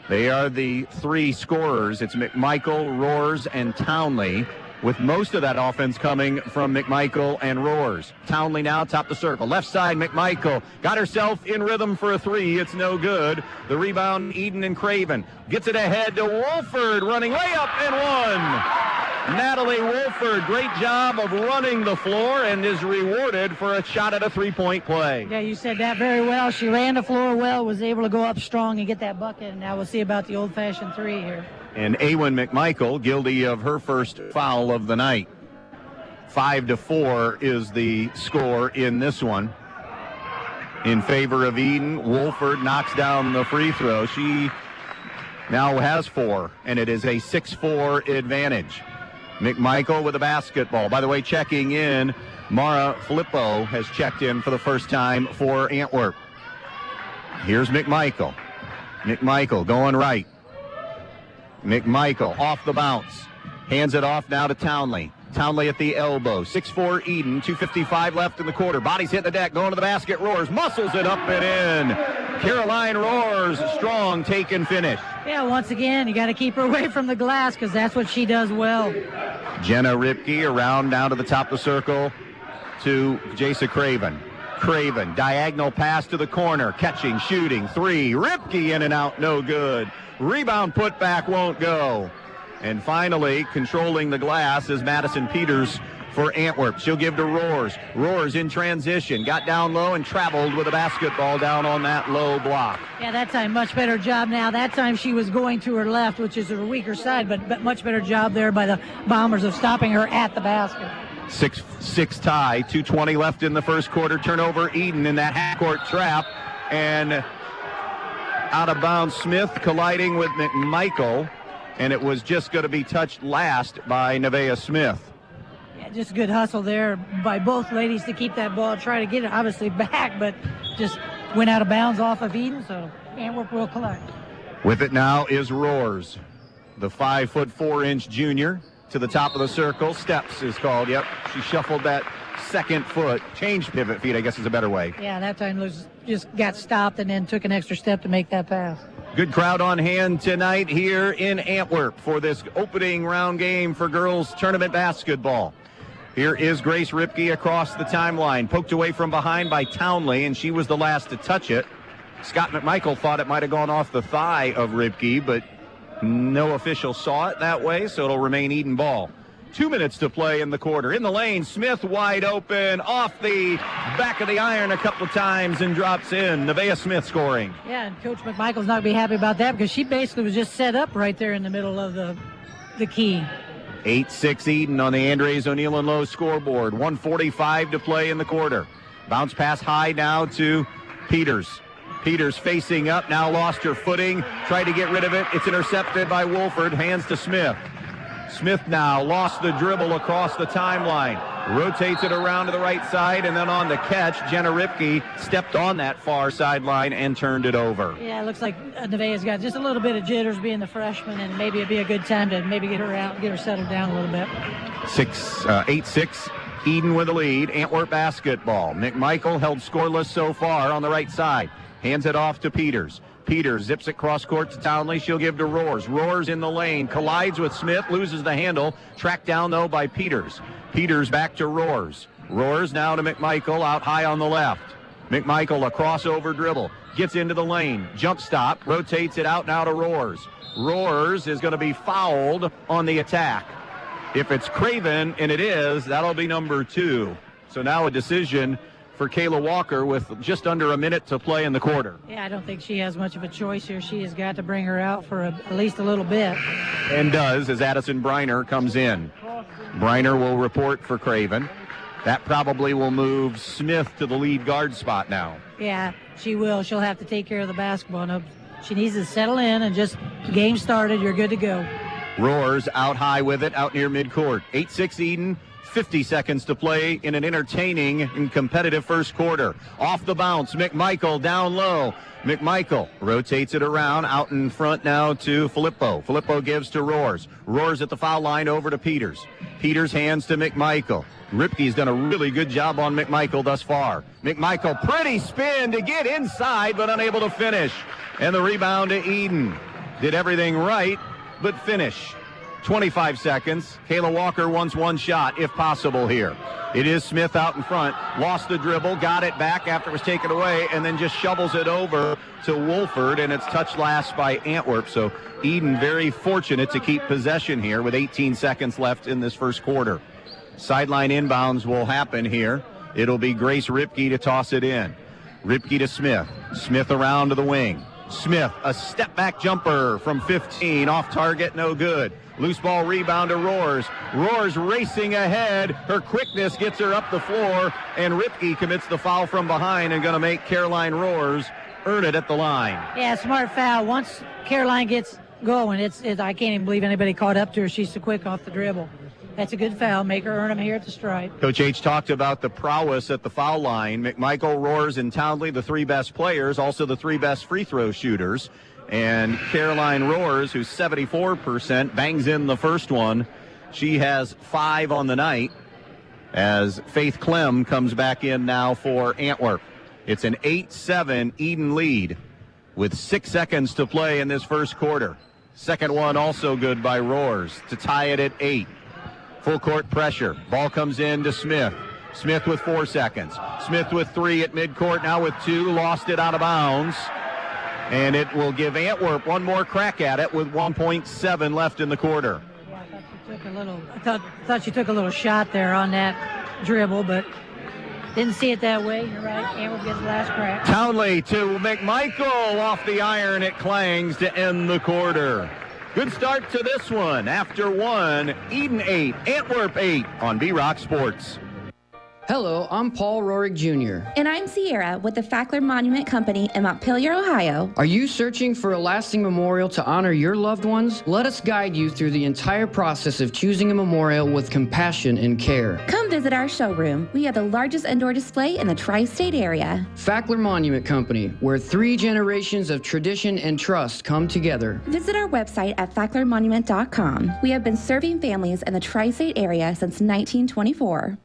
They are the 3 scorers. It's McMichael, Roars, and Townley, with most of that offense coming from McMichael and Roars. Townley now top the circle. Left side, McMichael got herself in rhythm for a 3. It's no good. The rebound, Edon and Craven. Gets it ahead to Wolford, running layup and one. Natalie Wolford, great job of running the floor and is rewarded for a shot at a 3-point play. Yeah, you said that very well. She ran the floor well, was able to go up strong and get that bucket, and now we'll see about the old-fashioned 3 here. And Awen McMichael guilty of her first foul of the night. 5-4 is the score in this one. In favor of Edon, Wolford knocks down the free throw. She now has 4, and it is a 6-4 advantage. McMichael with a basketball. By the way, checking in, Mara Filippo has checked in for the first time for Antwerp. Here's McMichael. McMichael going right. McMichael off the bounce. Hands it off now to Townley. Townley at the elbow. 6-4 Edon. 2:55 left in the quarter. Bodies hit the deck. Going to the basket. Roars. Muscles it up and in. Caroline Roars. Strong take and finish. Yeah, once again, you got to keep her away from the glass because that's what she does well. Jenna Ripke around down to the top of the circle to Jasa Craven. Craven. Diagonal pass to the corner. Catching. Shooting. 3. Ripke in and out. No good. Rebound put back won't go. And finally, controlling the glass is Madison Peters for Antwerp. She'll give to Roars. Roars in transition. Got down low and traveled with a basketball down on that low block. Yeah, that time much better job now. That time she was going to her left, which is her weaker side, but much better job there by the Bombers of stopping her at the basket. 6-6 tie. 2:20 left in the first quarter. Turnover Edon in that half-court trap. And out of bounds, Smith colliding with McMichael. And it was just going to be touched last by Nevaeh Smith. Yeah, just good hustle there by both ladies to keep that ball, try to get it obviously back, but just went out of bounds off of Edon, so Antwerp will collect. With it now is Roars, the 5'4" junior to the top of the circle. Steps is called. Yep, she shuffled that second foot. Changed pivot feet, I guess is a better way. Yeah, that time Luz just got stopped and then took an extra step to make that pass. Good crowd on hand tonight here in Antwerp for this opening round game for girls tournament basketball. Here is Grace Ripke across the timeline, poked away from behind by Townley, and she was the last to touch it. Scott McMichael thought it might have gone off the thigh of Ripke, but no official saw it that way, so it'll remain Edon ball. 2 minutes to play in the quarter. In the lane, Smith wide open, off the back of the iron a couple of times and drops in. Nevaeh Smith scoring. Yeah, and Coach McMichael's not going to be happy about that because she basically was just set up right there in the middle of the key. 8-6 Edon on the Andres O'Neill and Lowe scoreboard. 1:45 to play in the quarter. Bounce pass high now to Peters. Peters facing up, now lost her footing. Tried to get rid of it. It's intercepted by Wolford. Hands to Smith. Smith now lost the dribble across the timeline. Rotates it around to the right side, and then on the catch, Jenna Ripke stepped on that far sideline and turned it over. Yeah, it looks like Nevaeh's got just a little bit of jitters being the freshman, and maybe it'd be a good time to maybe get her out, get her settled down a little bit. 8-6, Edon with the lead. Antwerp basketball. McMichael held scoreless so far on the right side. Hands it off to Peters. Peters zips it cross court to Townley. She'll give to Roars. Roars in the lane. Collides with Smith. Loses the handle. Tracked down, though, by Peters. Peters back to Roars. Roars now to McMichael out high on the left. McMichael, a crossover dribble. Gets into the lane. Jump stop. Rotates it out now to Roars. Roars is going to be fouled on the attack. If it's Craven, and it is, that'll be number 2. So now a decision for Kayla Walker with just under a minute to play in the quarter. Yeah, I don't think she has much of a choice here. She has got to bring her out for at least a little bit. And does as Addison Briner comes in. Briner will report for Craven. That probably will move Smith to the lead guard spot now. Yeah, she will. She'll have to take care of the basketball. No, she needs to settle in and just game started. You're good to go. Roars out high with it, out near midcourt. 8-6 Edon. 50 seconds to play in an entertaining and competitive first quarter. Off the bounce, McMichael down low. McMichael rotates it around, out in front now to Filippo. Filippo gives to Roars. Roars at the foul line over to Peters. Peters hands to McMichael. Ripke's done a really good job on McMichael thus far. McMichael, pretty spin to get inside, but unable to finish. And the rebound to Edon. Did everything right, but finish. 25 seconds. Kayla Walker wants one shot, if possible, here. It is Smith out in front. Lost the dribble, got it back after it was taken away, and then just shovels it over to Wolford, and it's touched last by Antwerp. So Edon very fortunate to keep possession here with 18 seconds left in this first quarter. Sideline inbounds will happen here. It'll be Grace Ripke to toss it in. Ripke to Smith. Smith around to the wing. Smith, a step-back jumper from 15. Off target, no good. Loose ball rebound to Roars. Roars racing ahead. Her quickness gets her up the floor, and Ripke commits the foul from behind and going to make Caroline Roars earn it at the line. Yeah, smart foul. Once Caroline gets going, I can't even believe anybody caught up to her. She's so quick off the dribble. That's a good foul. Make her earn them here at the stripe. Coach H talked about the prowess at the foul line. McMichael, Roars, and Townley, the 3 best players, also the 3 best free throw shooters. And Caroline Roars, who's 74%, bangs in the first one. She has 5 on the night as Faith Clem comes back in now for Antwerp. It's an 8-7 Edon lead with 6 seconds to play in this first quarter. Second one also good by Roars to tie it at 8. Full court pressure. Ball comes in to Smith. Smith with 4 seconds. Smith with 3 at midcourt, now with 2. Lost it out of bounds. And it will give Antwerp one more crack at it with 1.7 left in the quarter. Yeah, I thought she took a little shot there on that dribble, but didn't see it that way. You're right. Antwerp gets the last crack. Townley to McMichael off the iron. It clangs to end the quarter. Good start to this one. After 1, Edon 8, Antwerp 8 on B-Rock Sports. Hello, I'm Paul Rorig Jr. And I'm Sierra with the Fackler Monument Company in Montpelier, Ohio. Are you searching for a lasting memorial to honor your loved ones? Let us guide you through the entire process of choosing a memorial with compassion and care. Come visit our showroom. We have the largest indoor display in the tri-state area. Fackler Monument Company, where 3 generations of tradition and trust come together. Visit our website at facklermonument.com. We have been serving families in the tri-state area since 1924.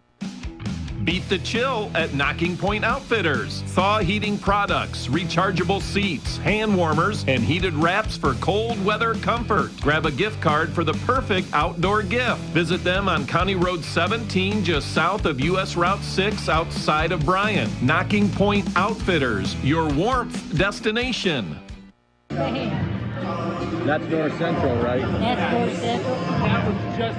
Beat the chill at Knocking Point Outfitters. Thaw heating products, rechargeable seats, hand warmers, and heated wraps for cold weather comfort. Grab a gift card for the perfect outdoor gift. Visit them on County Road 17, just south of U.S. Route 6, outside of Bryan. Knocking Point Outfitters, your warmth destination. That's North Central, right? That's North Central. That was just...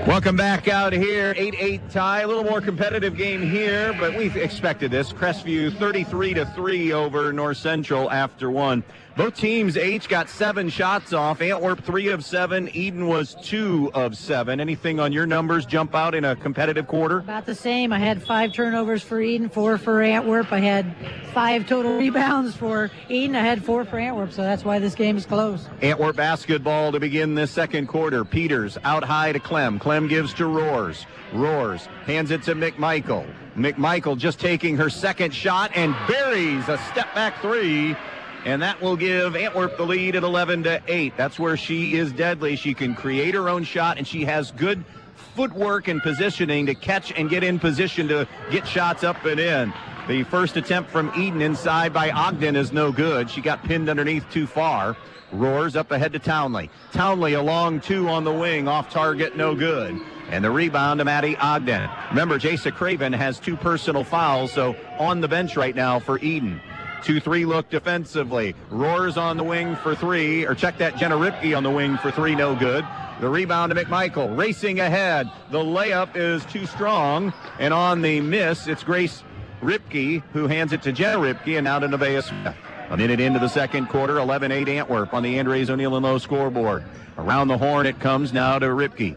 Welcome back out here. 8-8 tie. A little more competitive game here, but we expected this. Crestview 33-3 over North Central after one. Both teams each got 7 shots off. Antwerp 3 of 7. Edon was 2 of 7. Anything on your numbers jump out in a competitive quarter? About the same. I had 5 turnovers for Edon, 4 for Antwerp. I had 5 total rebounds for Edon. I had 4 for Antwerp, so that's why this game is close. Antwerp basketball to begin this second quarter. Peters out high to Clem. Clem gives to Roars. Roars hands it to McMichael. McMichael just taking her second shot and buries a step-back 3. And that will give Antwerp the lead at 11-8. That's where she is deadly. She can create her own shot, and she has good footwork and positioning to catch and get in position to get shots up and in. The first attempt from Edon inside by Ogden is no good. She got pinned underneath too far. Roars up ahead to Townley. Townley a long 2 on the wing, off target, no good. And the rebound to Maddie Ogden. Remember, Jasa Craven has 2 personal fouls, so on the bench right now for Edon. 2-3 look defensively. Roars on the wing for 3, or check that, Jenna Ripke on the wing for 3, no good. The rebound to McMichael, racing ahead. The layup is too strong, and on the miss, it's Grace Ripke who hands it to Jenna Ripke, and now to Nevaeh Smith. A minute into the second quarter, 11-8 Antwerp on the Andres O'Neill and Lowe scoreboard. Around the horn it comes now to Ripke.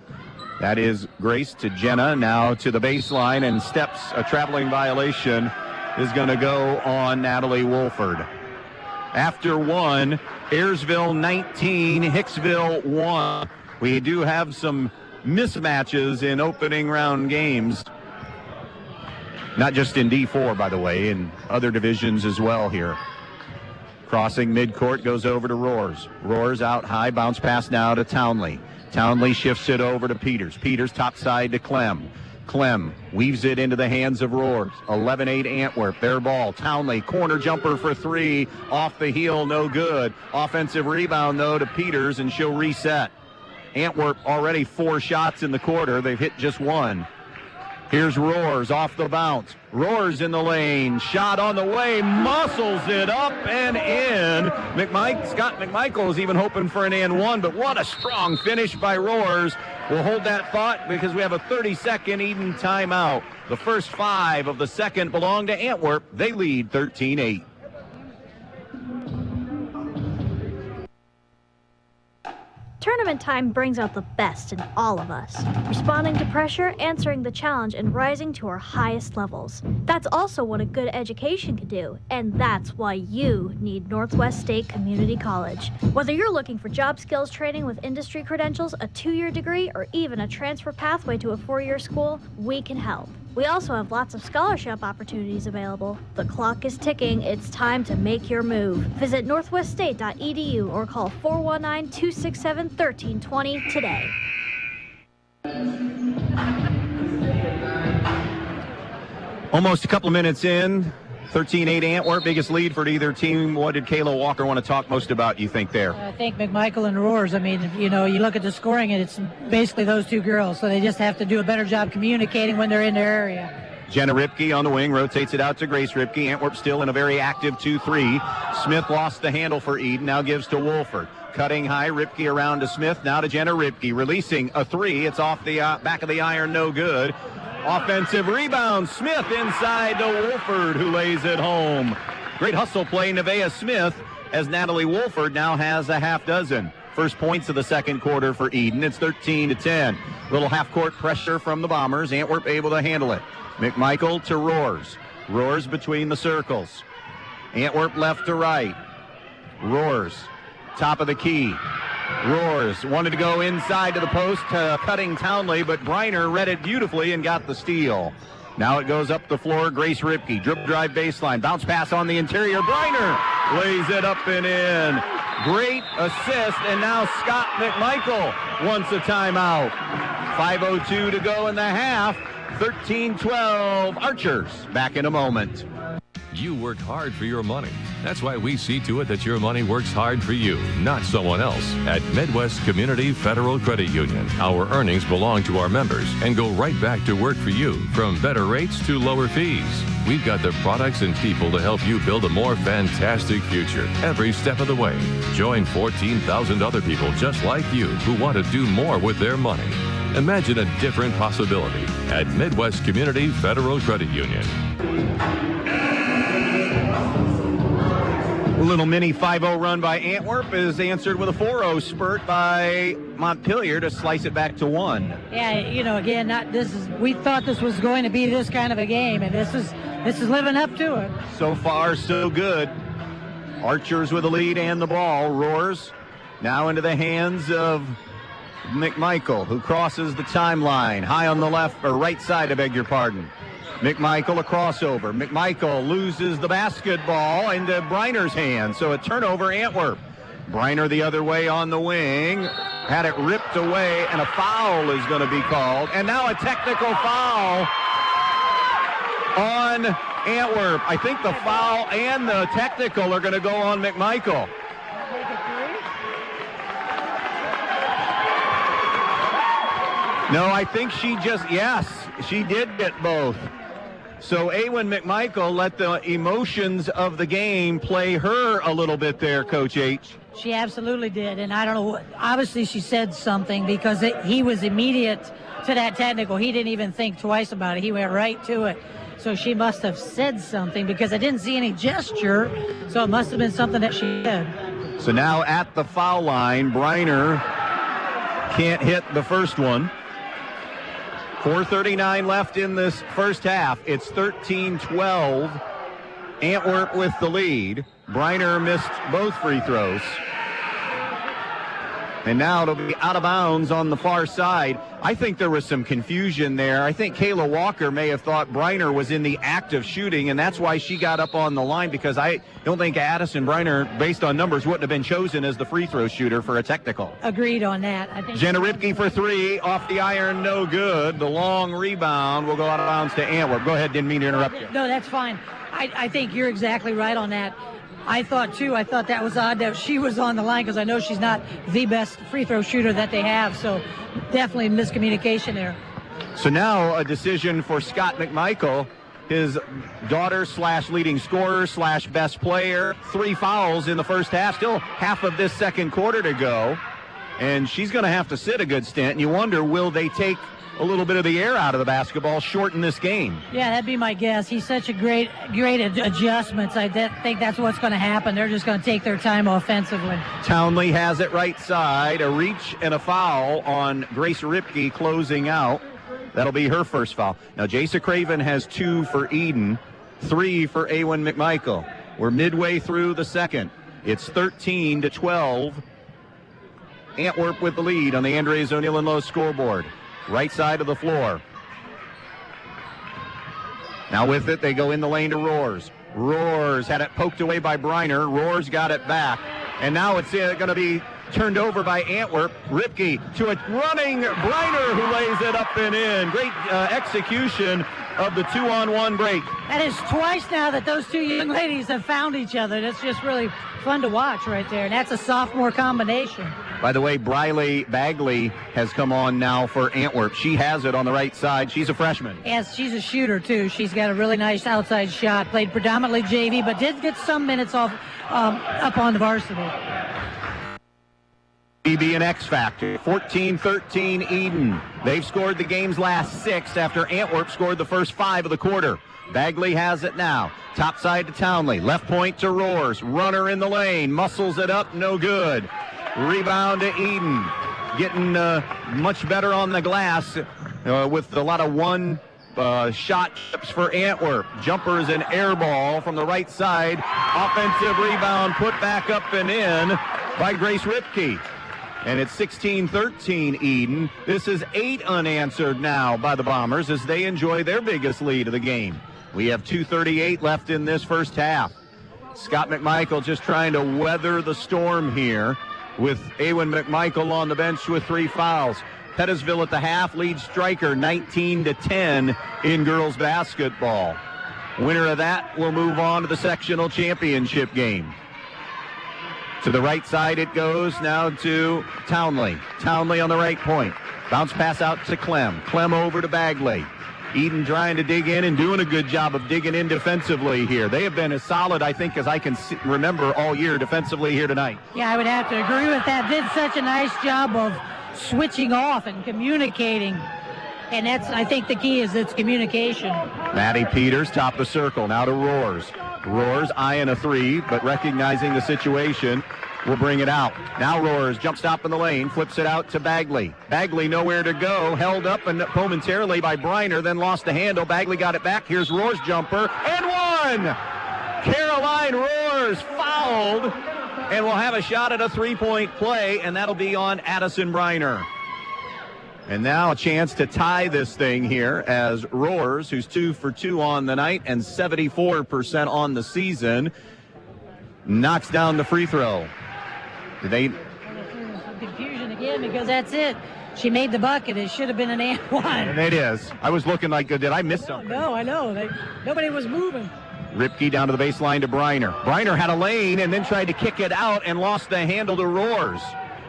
That is Grace to Jenna, now to the baseline, and steps, a traveling violation is going to go on Natalie Wolford. After 1, Ayersville 19, Hicksville 1. We do have some mismatches in opening round games. Not just in D4, by the way, in other divisions as well here. Crossing midcourt goes over to Roars. Roars out high, bounce pass now to Townley. Townley shifts it over to Peters. Peters top side to Clem. Clem weaves it into the hands of Roars. 11-8 Antwerp, their ball. Townley, corner jumper for 3, off the heel, no good. Offensive rebound, though, to Peters, and she'll reset. Antwerp already 4 shots in the quarter. They've hit just 1. Here's Roars off the bounce. Roars in the lane. Shot on the way. Muscles it up and in. Scott McMichael is even hoping for an and 1, but what a strong finish by Roars. We'll hold that thought because we have a 30-second Edon timeout. The first 5 of the second belong to Antwerp. They lead 13-8. Tournament time brings out the best in all of us, responding to pressure, answering the challenge, and rising to our highest levels. That's also what a good education can do, and that's why you need Northwest State Community College. Whether you're looking for job skills training with industry credentials, a 2-year degree, or even a transfer pathway to a 4-year school, we can help. We also have lots of scholarship opportunities available. The clock is ticking. It's time to make your move. Visit northweststate.edu or call 419-267-1320 today. Almost a couple of minutes in. 13-8 Antwerp, biggest lead for either team. What did Kayla Walker want to talk most about, you think, there? I think McMichael and Roars. I mean, you look at the scoring, and it's basically those 2 girls, so they just have to do a better job communicating when they're in their area. Jenna Ripke on the wing, rotates it out to Grace Ripke. Antwerp still in a very active 2-3. Smith lost the handle for Edon, now gives to Wolford. Cutting high, Ripke around to Smith, now to Jenna Ripke. Releasing a 3, it's off the back of the iron, no good. Offensive rebound, Smith inside to Wolford, who lays it home. Great hustle play, Nevaeh Smith, as Natalie Wolford now has a half dozen. First points of the second quarter for Edon. It's 13-10. Little half-court pressure from the Bombers. Antwerp able to handle it. McMichael to Roars. Roars between the circles. Antwerp left to right. Roars, top of the key. Roars wanted to go inside to the post, cutting Townley, but Briner read it beautifully and got the steal. Now it goes up the floor. Grace Ripke, dribble drive baseline, bounce pass on the interior. Briner lays it up and in. Great assist, and now Scott McMichael wants a timeout. 5:02 to go in the half. 13-12 Archers. Back in a moment. You work hard for your money. That's why we see to it that your money works hard for you, not someone else. At Midwest Community Federal Credit Union, our earnings belong to our members and go right back to work for you, from better rates to lower fees. We've got the products and people to help you build a more fantastic future every step of the way. Join 14,000 other people just like you who want to do more with their money. Imagine a different possibility at Midwest Community Federal Credit Union. A little mini 5-0 run by Antwerp is answered with a 4-0 spurt by Montpelier to slice it back to 1. Yeah, again, we thought this was going to be this kind of a game, and this is living up to it. So far, so good. Archers with the lead and the ball. Roars now into the hands of McMichael, who crosses the timeline. High on the left, or right side, I beg your pardon. McMichael, a crossover. McMichael loses the basketball into Briner's hands, so a turnover, Antwerp. Briner the other way on the wing, had it ripped away, and a foul is going to be called. And now a technical foul on Antwerp. I think the foul and the technical are going to go on McMichael. No, I think she did get both. So Awen McMichael let the emotions of the game play her a little bit there, Coach H. She absolutely did, and I don't know, obviously she said something because he was immediate to that technical. He didn't even think twice about it. He went right to it. So she must have said something because I didn't see any gesture, so it must have been something that she did. So now at the foul line, Briner can't hit the first one. 4:39 left in this first half. It's 13-12. Antwerp with the lead. Briner missed both free throws. And now it'll be out of bounds on the far side. I think there was some confusion there. I think Kayla Walker may have thought Briner was in the act of shooting, and that's why she got up on the line, because I don't think Addison Briner, based on numbers, wouldn't have been chosen as the free throw shooter for a technical. Agreed on that. I think Jenna Ripke for three, off the iron, no good. The long rebound will go out of bounds to Antwerp. Go ahead, didn't mean to interrupt you. No, that's fine. I think you're exactly right on that. I thought that was odd that she was on the line, because I know she's not the best free throw shooter that they have, so definitely miscommunication there. So now a decision for Scott McMichael, his daughter / leading scorer / best player. 3 fouls in the first half, still half of this second quarter to go, and she's going to have to sit a good stint, and you wonder, will they take a little bit of the air out of the basketball, shorten this game? Yeah, that'd be my guess. He's such a great adjustments. I think that's what's going to happen. They're just going to take their time offensively. Townley has it right side. A reach and a foul on Grace Ripke closing out. That'll be her first foul. Now, Jasa Craven has 2 for Edon, 3 for Awen McMichael. We're midway through the second. It's 13-12. Antwerp with the lead on the Andres O'Neill and Lowe scoreboard. Right side of the floor. Now with it, they go in the lane to Roars. Roars had it poked away by Briner. Roars got it back. And now it's going to be turned over by Antwerp. Ripke to a running Briner, who lays it up and in. Great execution of the 2-on-1 break. That is twice now that those two young ladies have found each other. That's just really fun to watch right there. And that's a sophomore combination. By the way, Briley Bagley has come on now for Antwerp. She has it on the right side. She's a freshman. Yes, she's a shooter, too. She's got a really nice outside shot. Played predominantly JV, but did get some minutes off up on the varsity. BB and X Factor. 14-13 Edon. They've scored the game's last 6 after Antwerp scored the first 5 of the quarter. Bagley has it now. Top side to Townley. Left point to Roars. Runner in the lane. Muscles it up. No good. Rebound to Edon. Getting much better on the glass with a lot of one shot tips for Antwerp. Jumpers and air ball from the right side. Offensive rebound put back up and in by Grace Ripke. And it's 16-13 Edon. This is 8 unanswered now by the Bombers as they enjoy their biggest lead of the game. We have 2:38 left in this first half. Scott McMichael just trying to weather the storm here with Awen McMichael on the bench with 3 fouls. Pettisville at the half leads Stryker 19-10 in girls basketball. Winner of that will move on to the sectional championship game. To the right side it goes now to Townley. Townley on the right point. Bounce pass out to Clem. Clem over to Bagley. Edon trying to dig in and doing a good job of digging in defensively here. They have been as solid, I think, as I can remember all year defensively here tonight. Yeah, I would have to agree with that. Did such a nice job of switching off and communicating. And that's, I think the key is its communication. Maddie Peters, top of the circle. Now to Roars. Roars eyeing a three, but recognizing the situation will bring it out. Now Roars jump stop in the lane, flips it out to Bagley. Bagley nowhere to go, held up and momentarily by Briner, then lost the handle. Bagley got it back. Here's Roars' jumper, and one! Caroline Roars fouled, and will have a shot at a three-point play, and that'll be on Addison Briner. And now a chance to tie this thing here as Roars, who's 2 for 2 on the night and 74% on the season, knocks down the free throw. Confusion again because that's it. She made the bucket. It should have been an and one. And it is. I was looking like, did I miss something? No, I know. Nobody was moving. Ripke down to the baseline to Briner. Briner had a lane and then tried to kick it out and lost the handle to Roars.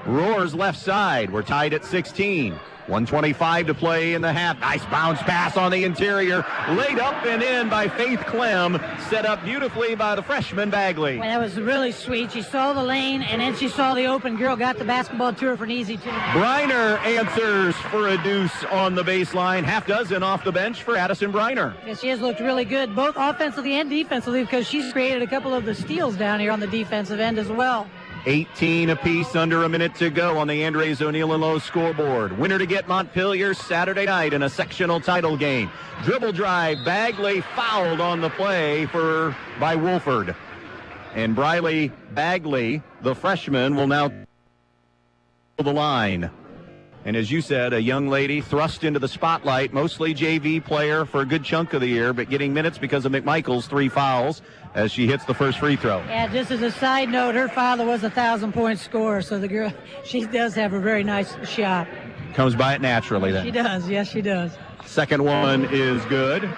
Roars left side. We're tied at 16. 1:25 to play in the half. Nice bounce pass on the interior. Laid up and in by Faith Clem. Set up beautifully by the freshman Bagley. Well, that was really sweet. She saw the lane, and then she saw the open girl, got the basketball to her for an easy two. Briner answers for a deuce on the baseline. Half dozen off the bench for Addison Briner. Yeah, she has looked really good, both offensively and defensively, because she's created a couple of the steals down here on the defensive end as well. 18 apiece, under a minute to go on the Andres O'Neill and Lowe scoreboard. Winner to get Montpelier Saturday night in a sectional title game. Dribble drive, Bagley fouled on the play by Wolford. And Briley Bagley, the freshman, will now the line. And as you said, a young lady thrust into the spotlight, mostly JV player for a good chunk of the year, but getting minutes because of McMichael's 3 fouls as she hits the first free throw. Yeah, just as a side note, her father was a 1,000-point scorer, so the girl, she does have a very nice shot. Comes by it naturally then. She does, yes, she does. Second one is good.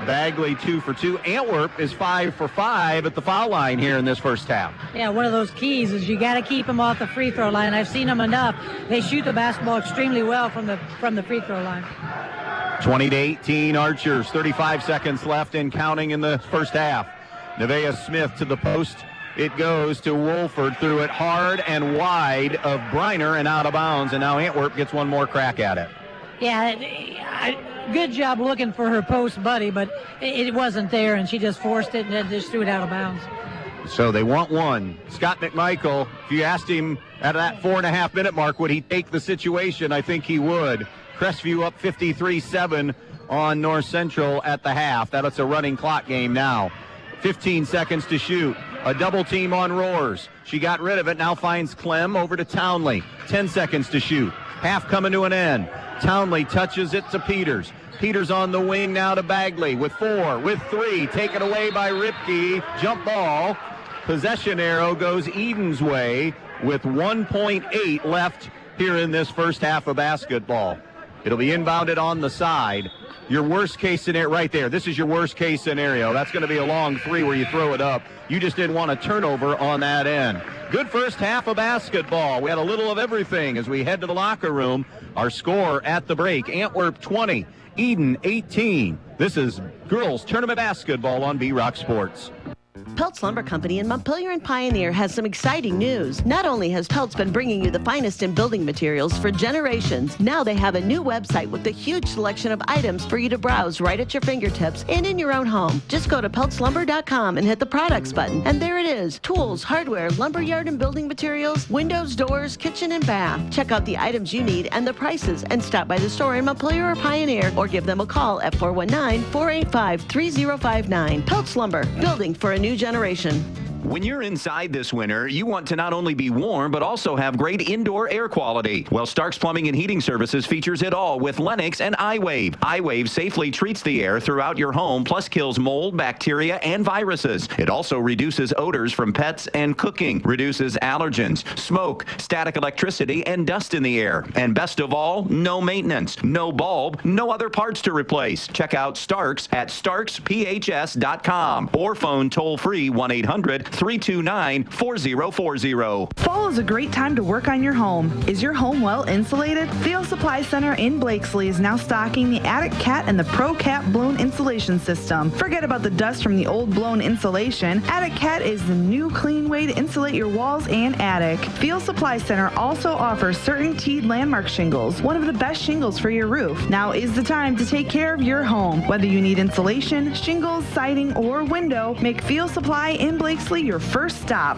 Bagley 2 for 2. Antwerp is 5 for 5 at the foul line here in this first half. Yeah, one of those keys is you got to keep them off the free throw line. I've seen them enough. They shoot the basketball extremely well from the free throw line. 20-18 Archers, 35 seconds left and counting in the first half. Nevaeh Smith to the post. It goes to Wolford, threw it hard and wide of Briner and out of bounds, and now Antwerp gets one more crack at it. Yeah, good job looking for her post buddy, but it wasn't there, and she just forced it and then just threw it out of bounds. So they want one. Scott McMichael, if you asked him at that 4.5-minute mark, would he take the situation? I think he would. Crestview up 53-7 on North Central at the half. That's a running clock game now. 15 seconds to shoot. A double team on Roars. She got rid of it, now finds Clem over to Townley. 10 seconds to shoot. Half coming to an end. Townley touches it to Peters. Peters on the wing now to Bagley with 4, with 3. Taken away by Ripke. Jump ball. Possession arrow goes Edon's way with 1.8 left here in this first half of basketball. It'll be inbounded on the side. Your worst case scenario right there. This is your worst case scenario. That's going to be a long 3 where you throw it up. You just didn't want a turnover on that end. Good first half of basketball. We had a little of everything as we head to the locker room. Our score at the break, Antwerp 20, Edon 18. This is girls tournament basketball on B-Rock Sports. Peltz Lumber Company in Montpelier and Pioneer has some exciting news. Not only has Peltz been bringing you the finest in building materials for generations, now they have a new website with a huge selection of items for you to browse right at your fingertips and in your own home. Just go to peltzlumber.com and hit the products button, and there it is. Tools, hardware, lumberyard and building materials, windows, doors, kitchen and bath. Check out the items you need and the prices, and stop by the store in Montpelier or Pioneer, or give them a call at 419-485-3059. Peltz Lumber, building for a new generation. When you're inside this winter, you want to not only be warm, but also have great indoor air quality. Well, Stark's Plumbing and Heating Services features it all with Lennox and iWave. iWave safely treats the air throughout your home, plus kills mold, bacteria, and viruses. It also reduces odors from pets and cooking, reduces allergens, smoke, static electricity, and dust in the air. And best of all, no maintenance, no bulb, no other parts to replace. Check out Stark's at starksphs.com or phone toll-free 1-800-329-4040. Fall is a great time to work on your home. Is your home well insulated? Field Supply Center in Blakesley is now stocking the Attic Cat and the Pro Cap blown insulation system. Forget about the dust from the old blown insulation. Attic Cat is the new clean way to insulate your walls and attic. Field Supply Center also offers CertainTeed Landmark shingles, one of the best shingles for your roof. Now is the time to take care of your home. Whether you need insulation, shingles, siding, or window, make Field Supply in Blakesley your first stop.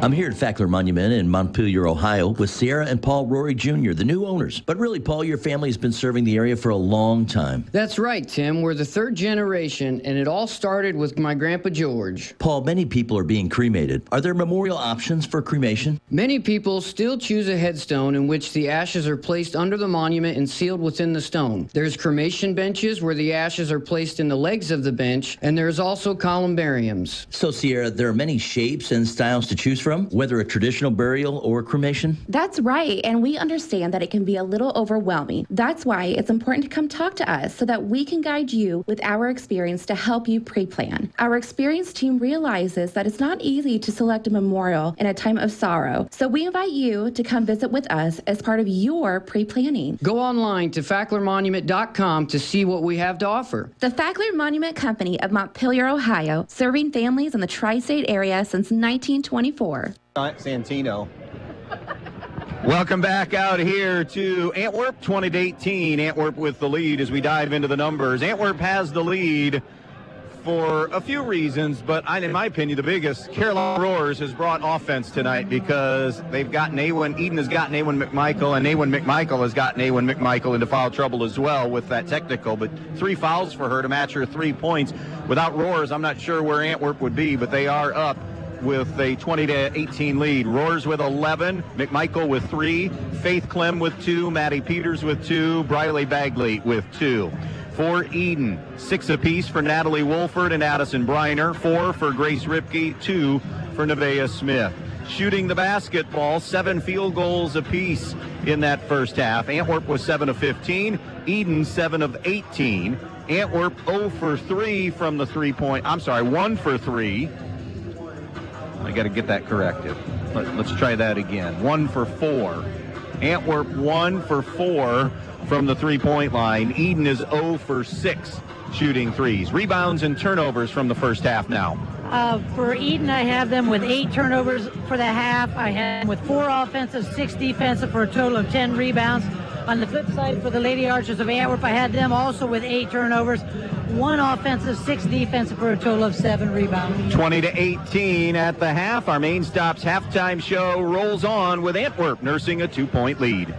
I'm here at Fackler Monument in Montpelier, Ohio, with Sierra and Paul Rory Jr., the new owners. But really, Paul, your family has been serving the area for a long time. That's right, Tim. We're the third generation, and it all started with my Grandpa George. Paul, many people are being cremated. Are there memorial options for cremation? Many people still choose a headstone in which the ashes are placed under the monument and sealed within the stone. There's cremation benches where the ashes are placed in the legs of the bench, and there's also columbariums. So, Sierra, there are many shapes and styles to choose from, whether a traditional burial or cremation? That's right, and we understand that it can be a little overwhelming. That's why it's important to come talk to us so that we can guide you with our experience to help you pre-plan. Our experienced team realizes that it's not easy to select a memorial in a time of sorrow, so we invite you to come visit with us as part of your pre-planning. Go online to facklermonument.com to see what we have to offer. The Fackler Monument Company of Montpelier, Ohio, serving families in the tri-state area since 1924. Santino. Welcome back out here to Antwerp, 20-18. Antwerp with the lead as we dive into the numbers. Antwerp has the lead for a few reasons, but in my opinion, the biggest, Caroline Roars has brought offense tonight because they've gotten Eden has gotten Awen McMichael, and Awen McMichael has gotten Awen McMichael into foul trouble as well with that technical, but 3 fouls for her to match her 3 points. Without Roars, I'm not sure where Antwerp would be, but they are up with a 20-18 lead. Roars with 11, McMichael with 3, Faith Clem with 2, Maddie Peters with 2, Briley Bagley with 2. For Edon, 6 apiece for Natalie Wolford and Addison Briner, 4 for Grace Ripke, 2 for Nevaeh Smith. Shooting the basketball, 7 field goals apiece in that first half. Antwerp was 7 of 15, Edon 7 of 18. Antwerp 0 for 3 from the 3-point, 1 for 3. I got to get that corrected. Let's try that again. 1 for 4. Antwerp 1 for 4 from the 3-point line. Edon is 0 for 6 shooting threes. Rebounds and turnovers from the first half now. For Edon, I have them with 8 turnovers for the half. I have them with 4 offensive, 6 defensive for a total of 10 rebounds. On the flip side, for the Lady Archers of Antwerp, I had them also with 8 turnovers, 1 offensive, 6 defensive for a total of 7 rebounds. 20-18 at the half. Our Main Stop's halftime show rolls on with Antwerp nursing a 2-point lead.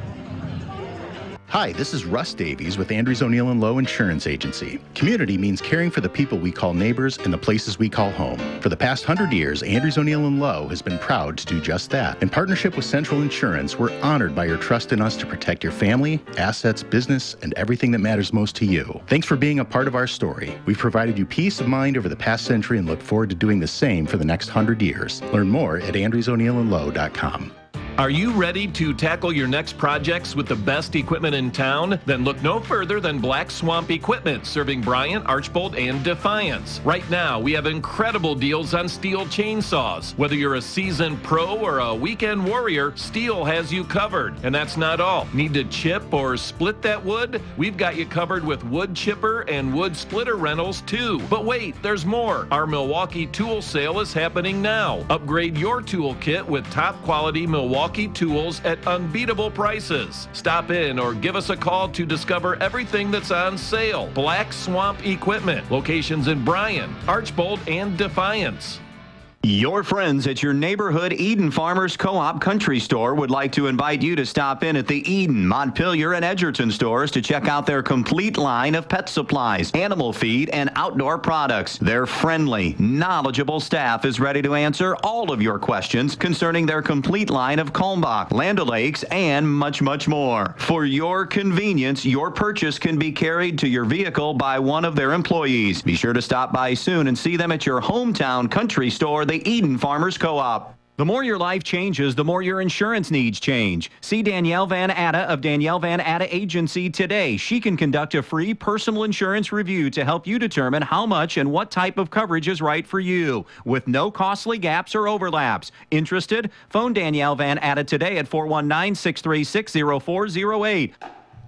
Hi, this is Russ Davies with Andrews O'Neill & Lowe Insurance Agency. Community means caring for the people we call neighbors and the places we call home. For the past 100 years, Andrews O'Neill & Lowe has been proud to do just that. In partnership with Central Insurance, we're honored by your trust in us to protect your family, assets, business, and everything that matters most to you. Thanks for being a part of our story. We've provided you peace of mind over the past century and look forward to doing the same for the next 100 years. Learn more at andrewsoneillandlowe.com. Are you ready to tackle your next projects with the best equipment in town? Then look no further than Black Swamp Equipment, serving Bryant, Archbold, and Defiance. Right now, we have incredible deals on Steel chainsaws. Whether you're a seasoned pro or a weekend warrior, Steel has you covered. And that's not all. Need to chip or split that wood? We've got you covered with wood chipper and wood splitter rentals too. But wait, there's more. Our Milwaukee tool sale is happening now. Upgrade your tool kit with top quality Milwaukee tools at unbeatable prices. Stop in or give us a call to discover everything that's on sale. Black Swamp Equipment. Locations in Bryan, Archbold, and Defiance. Your friends at your neighborhood Edon Farmers Co-op Country Store would like to invite you to stop in at the Edon, Montpelier, and Edgerton stores to check out their complete line of pet supplies, animal feed, and outdoor products. Their friendly, knowledgeable staff is ready to answer all of your questions concerning their complete line of Kalmbach, Land O'Lakes, and much, much more. For your convenience, your purchase can be carried to your vehicle by one of their employees. Be sure to stop by soon and see them at your hometown country store, the Edon Farmers Co-op. The more your life changes, the more your insurance needs change. See Danielle Van Atta of Danielle Van Atta Agency today. She can conduct a free personal insurance review to help you determine how much and what type of coverage is right for you, with no costly gaps or overlaps. Interested? Phone Danielle Van Atta today at 419-636-0408.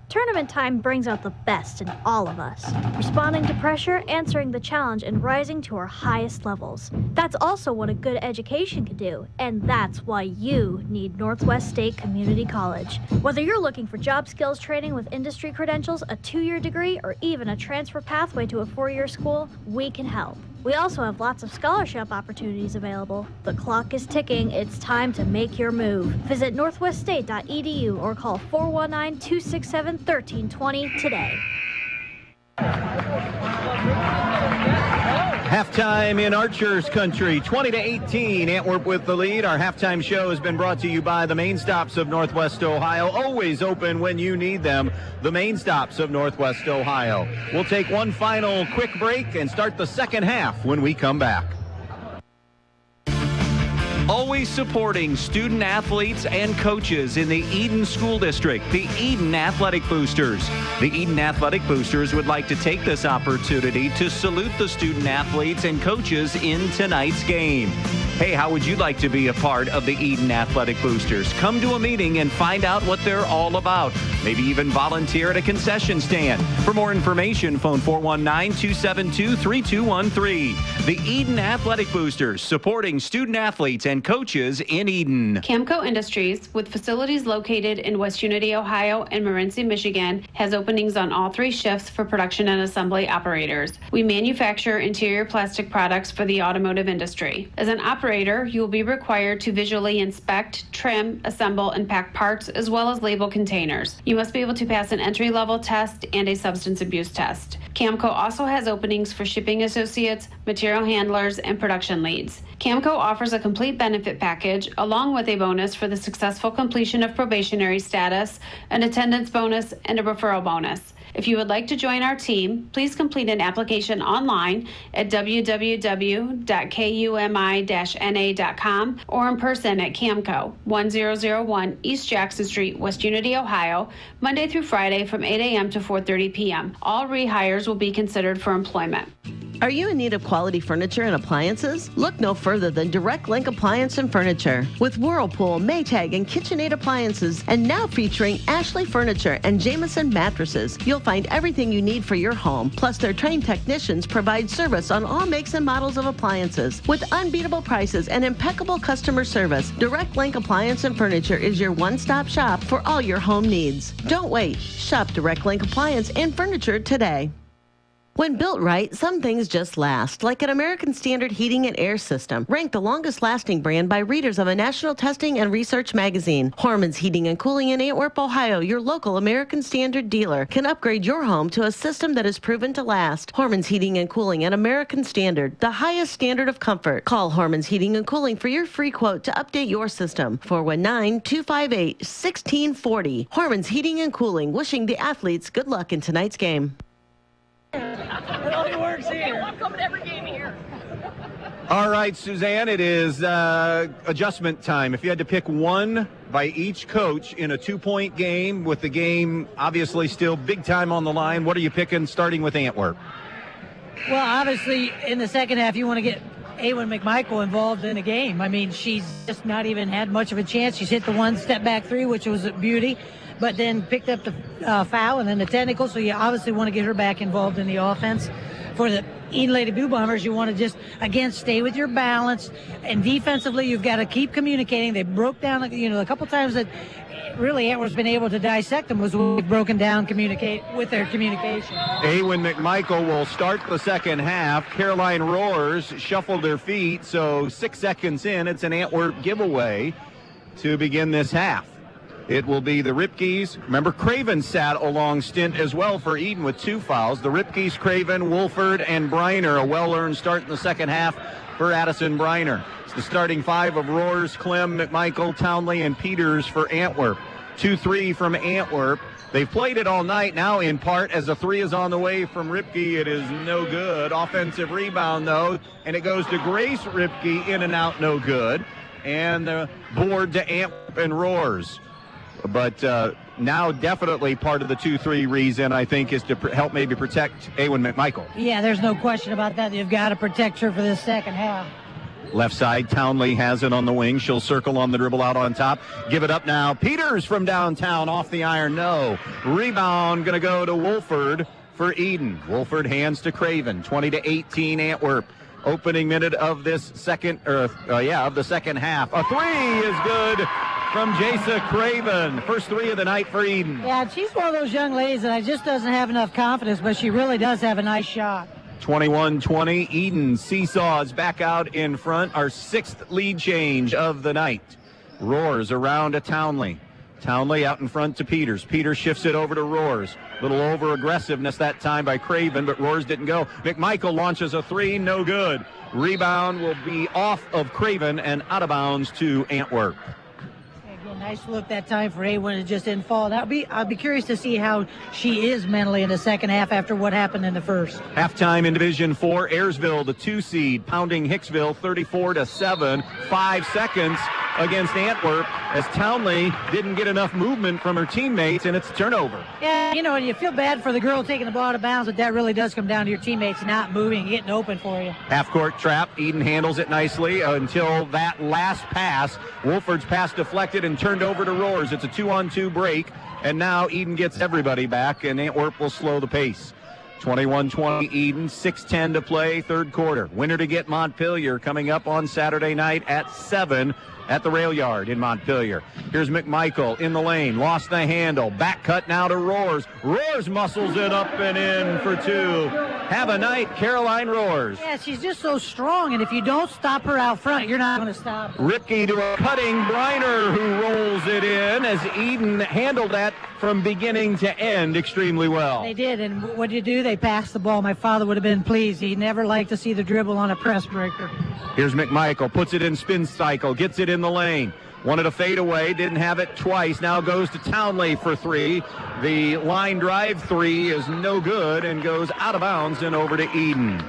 Tournament time brings out the best in all of us, responding to pressure, answering the challenge, and rising to our highest levels. That's also what a good education can do, and that's why you need Northwest State Community College. Whether you're looking for job skills training with industry credentials, a 2-year degree, or even a transfer pathway to a 4-year school, we can help. We also have lots of scholarship opportunities available. The clock is ticking. It's time to make your move. Visit northweststate.edu or call 419-267-1320 today. Halftime in Archers country, 20-18. Antwerp with the lead. Our halftime show has been brought to you by the Main Stops of Northwest Ohio. Always open when you need them. The Main Stops of Northwest Ohio. We'll take one final quick break and start the second half when we come back. Always supporting student athletes and coaches in the Edon School District, the Edon Athletic Boosters. The Edon Athletic Boosters would like to take this opportunity to salute the student athletes and coaches in tonight's game. Hey, how would you like to be a part of the Edon Athletic Boosters? Come to a meeting and find out what they're all about. Maybe even volunteer at a concession stand. For more information, phone 419-272-3213. The Edon Athletic Boosters, supporting student athletes and coaches in Edon. Camco Industries, with facilities located in West Unity, Ohio, and Morenci, Michigan, has openings on all 3 shifts for production and assembly operators. We manufacture interior plastic products for the automotive industry. As an operator, you will be required to visually inspect, trim, assemble, and pack parts, as well as label containers. You must be able to pass an entry-level test and a substance abuse test. Camco also has openings for shipping associates, material handlers, and production leads. Camco offers a complete benefit package along with a bonus for the successful completion of probationary status, an attendance bonus, and a referral bonus. If you would like to join our team, please complete an application online at www.kumi-na.com or in person at Camco, 1001 East Jackson Street, West Unity, Ohio, Monday through Friday from 8 a.m. to 4:30 p.m. All rehires will be considered for employment. Are you in need of quality furniture and appliances? Look no further than Direct Link Appliance and Furniture. With Whirlpool, Maytag, and KitchenAid appliances, and now featuring Ashley Furniture and Jameson mattresses, you'll find everything you need for your home. Plus, their trained technicians provide service on all makes and models of appliances. With unbeatable prices and impeccable customer service, Direct Link Appliance and Furniture is your one-stop shop for all your home needs. Don't wait. Shop Direct Link Appliance and Furniture today. When built right, some things just last, like an American Standard heating and air system, ranked the longest lasting brand by readers of a national testing and research magazine. Horman's Heating and Cooling in Antwerp, Ohio, your local American Standard dealer, can upgrade your home to a system that is proven to last. Horman's Heating and Cooling and American Standard, the highest standard of comfort. Call Horman's Heating and Cooling for your free quote to update your system. 419-258-1640. Horman's Heating and Cooling, wishing the athletes good luck in tonight's game. It only works here. I'm coming to every game here. All right, Suzanne, it is adjustment time. If you had to pick one by each coach in a 2-point game, with the game obviously still big time on the line, what are you picking, starting with Antwerp? Well, obviously, in the second half, you want to get Edon McMichael involved in the game. I mean, she's just not even had much of a chance. She's hit the one step-back 3, which was a beauty, but then picked up the foul and then the technical, so you obviously want to get her back involved in the offense. For the Edon Lady Blue Bombers, you want to just, again, stay with your balance, and defensively, you've got to keep communicating. They broke down, a couple times that really Antwerp's been able to dissect them was we've broken down with their communication. Awen McMichael will start the second half. Caroline Roars shuffled their feet, so 6 seconds in, it's an Antwerp giveaway to begin this half. It will be the Ripkes. Remember, Craven sat a long stint as well for Edon with 2 fouls. The Ripkes, Craven, Wolford, and Briner. A well-earned start in the second half for Addison Briner. It's the starting 5 of Roars, Clem, McMichael, Townley, and Peters for Antwerp. 2-3 from Antwerp. They've played it all night now in part as a 3 is on the way from Ripke. It is no good. Offensive rebound, though, and it goes to Grace Ripke, in and out, no good. And the board to Antwerp and Roars. But now definitely part of the 2-3 reason, I think, is to help maybe protect Awen McMichael. Yeah, there's no question about that. You've got to protect her for this second half. Left side, Townley has it on the wing. She'll circle on the dribble out on top. Give it up now. Peters from downtown off the iron. No. Rebound going to go to Wolford for Edon. Wolford hands to Craven. 20-18 Antwerp. Opening minute of this second half. A 3 is good from Jasa Craven. First 3 of the night for Edon. Yeah, she's one of those young ladies that just doesn't have enough confidence, but she really does have a nice shot. 21-20. Edon seesaws back out in front. Our 6th lead change of the night. Roars around to Townley. Townley out in front to Peters. Peters shifts it over to Roars. Little over-aggressiveness that time by Craven, but Roars didn't go. McMichael launches a 3, no good. Rebound will be off of Craven and out of bounds to Antwerp. Again, nice look that time for Awen. It just didn't fall. I'll be curious to see how she is mentally in the second half after what happened in the first. Halftime in Division 4, Ayersville, the 2 seed, pounding Hicksville 34-7. 5 seconds against Antwerp as Townley didn't get enough movement from her teammates, and it's a turnover. Yeah, you feel bad for the girl taking the ball out of bounds, but that really does come down to your teammates not moving and getting open for you. Half-court trap. Edon handles it nicely until that last pass. Wolford's pass deflected and turned over to Roars. It's a 2-on-2 break, and now Edon gets everybody back, and Antwerp will slow the pace. 21-20 Edon, 6:10 to play, third quarter. Winner to get Montpelier coming up on Saturday night at 7 at the rail yard in Montpelier. Here's McMichael in the lane, lost the handle, back cut now to Roars. Roars muscles it up and in for 2. Have a night, Caroline Roars. Yeah, she's just so strong, and if you don't stop her out front, you're not going to stop her. Ripke to a cutting Briner who rolls it in as Edon handled that from beginning to end extremely well. They did, and what did you do? They passed the ball. My father would have been pleased. He never liked to see the dribble on a press breaker. Here's McMichael, puts it in spin cycle, gets it in the lane. Wanted a fadeaway, didn't have it twice. Now goes to Townley for 3. The line drive 3 is no good and goes out of bounds and over to Edon.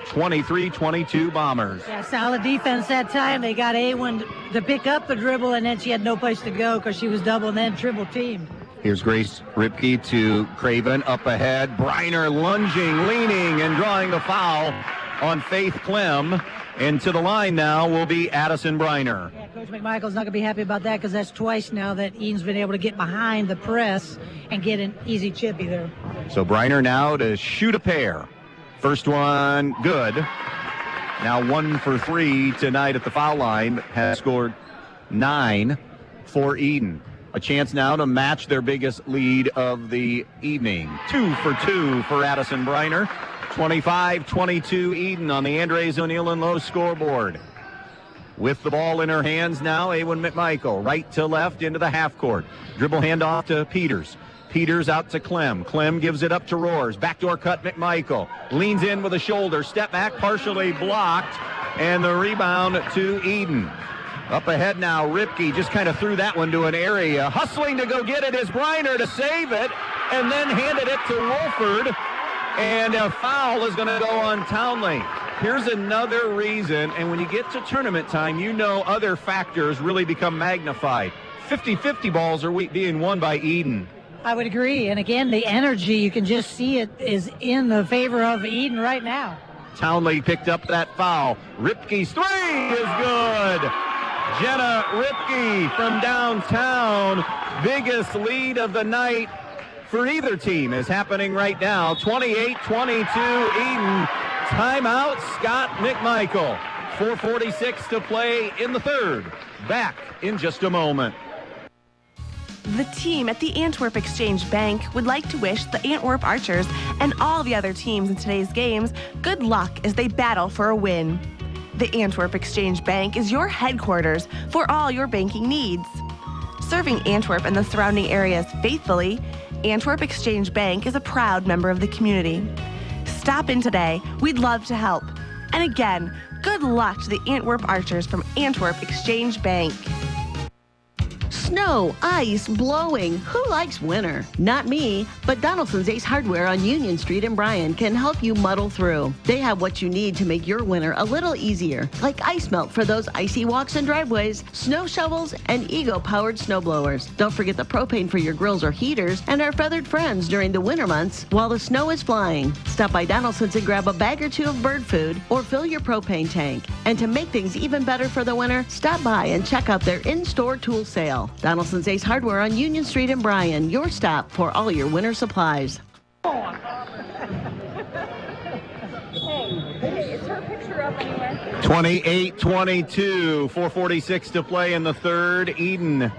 23-22 Bombers. Yeah, solid defense that time. They got Awen to pick up the dribble, and then she had no place to go because she was double and then triple teamed. Here's Grace Ripke to Craven, up ahead. Briner lunging, leaning, and drawing the foul on Faith Clem. And to the line now will be Addison Briner. Yeah, Coach McMichael's not going to be happy about that because that's twice now that Edon's been able to get behind the press and get an easy chippy there. So Briner now to shoot a pair. First one, good. Now 1 for 3 tonight at the foul line. Has scored 9 for Edon. A chance now to match their biggest lead of the evening. 2 for 2 for Addison Briner. 25-22 Edon on the Andres O'Neill and Lowe scoreboard. With the ball in her hands now, Awen McMichael, right to left into the half court. Dribble handoff to Peters. Peters out to Clem. Clem gives it up to Roars. Backdoor cut McMichael. Leans in with a shoulder. Step back, partially blocked. And the rebound to Edon. Up ahead now, Ripke just kind of threw that one to an area. Hustling to go get it is Briner to save it. And then handed it to Wolford. And a foul is going to go on Townley. Here's another reason, and when you get to tournament time, you know other factors really become magnified. 50-50 balls are being won by Edon. I would agree. And again, the energy, you can just see it is in the favor of Edon right now. Townley picked up that foul. Ripke's 3 is good. Jenna Ripke from downtown. Biggest lead of the night for either team is happening right now. 28-22 Edon. Timeout, Scott McMichael. 4:46 to play in the third. Back in just a moment. The team at the Antwerp Exchange Bank would like to wish the Antwerp Archers and all the other teams in today's games good luck as they battle for a win. The Antwerp Exchange Bank is your headquarters for all your banking needs. Serving Antwerp and the surrounding areas faithfully, Antwerp Exchange Bank is a proud member of the community. Stop in today. We'd love to help. And again, good luck to the Antwerp Archers from Antwerp Exchange Bank. Snow, ice, blowing. Who likes winter? Not me, but Donaldson's Ace Hardware on Union Street in Bryan can help you muddle through. They have what you need to make your winter a little easier, like ice melt for those icy walks and driveways, snow shovels, and Ego-powered snowblowers. Don't forget the propane for your grills or heaters and our feathered friends during the winter months while the snow is flying. Stop by Donaldson's and grab a bag or two of bird food or fill your propane tank. And to make things even better for the winter, stop by and check out their in-store tool sale. Donaldson's Ace Hardware on Union Street in Bryan, your stop for all your winter supplies. 28-22, 4:46 to play in the third. Edon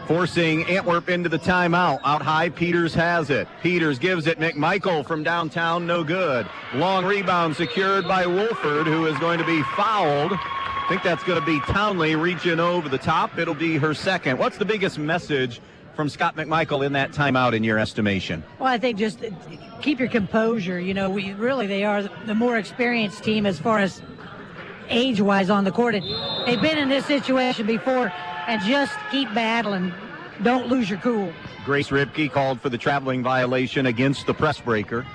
forcing Antwerp into the timeout. Out high, Peters has it. Peters gives it. McMichael from downtown, no good. Long rebound secured by Wolford, who is going to be fouled. I think that's going to be Townley reaching over the top. It'll be her second. What's the biggest message from Scott McMichael in that timeout in your estimation? Well, I think just keep your composure. You know, they are the more experienced team as far as age-wise on the court. And they've been in this situation before, and just keep battling. Don't lose your cool. Grace Ripke called for the traveling violation against the press breaker.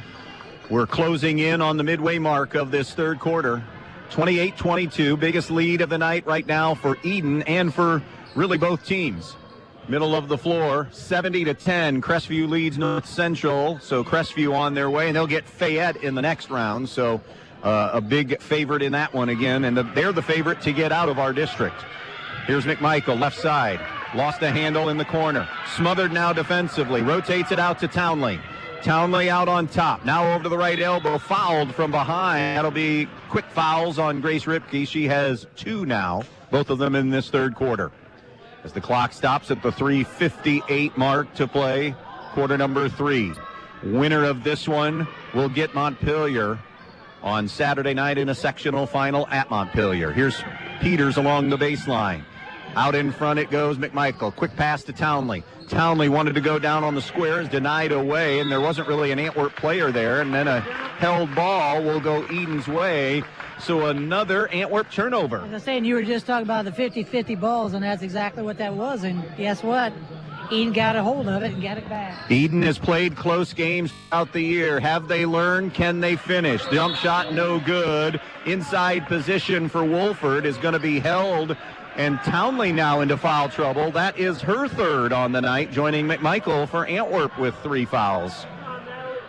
We're closing in on the midway mark of this third quarter. 28-22, biggest lead of the night right now for Edon and for really both teams. Middle of the floor, 70-10. Crestview leads North Central, so Crestview on their way, and they'll get Fayette in the next round, so a big favorite in that one again, and they're the favorite to get out of our district. Here's McMichael, left side, lost the handle in the corner, smothered now defensively, rotates it out to Townley. Townley out on top, now over to the right elbow, fouled from behind. That'll be quick fouls on Grace Ripke. She has two now, both of them in this third quarter. As the clock stops at the 3:58 mark to play, quarter number 3. Winner of this one will get Montpelier on Saturday night in a sectional final at Montpelier. Here's Peters along the baseline. Out in front it goes McMichael. Quick pass to Townley. Townley wanted to go down on the squares, denied away, and there wasn't really an Antwerp player there. And then a held ball will go Edon's way. So another Antwerp turnover. As I was saying, you were just talking about the 50-50 balls, and that's exactly what that was. And guess what? Edon got a hold of it and got it back. Edon has played close games throughout the year. Have they learned? Can they finish? Jump shot no good. Inside position for Wolford is going to be held. And Townley now into foul trouble. That is her third on the night, joining McMichael for Antwerp with 3 fouls.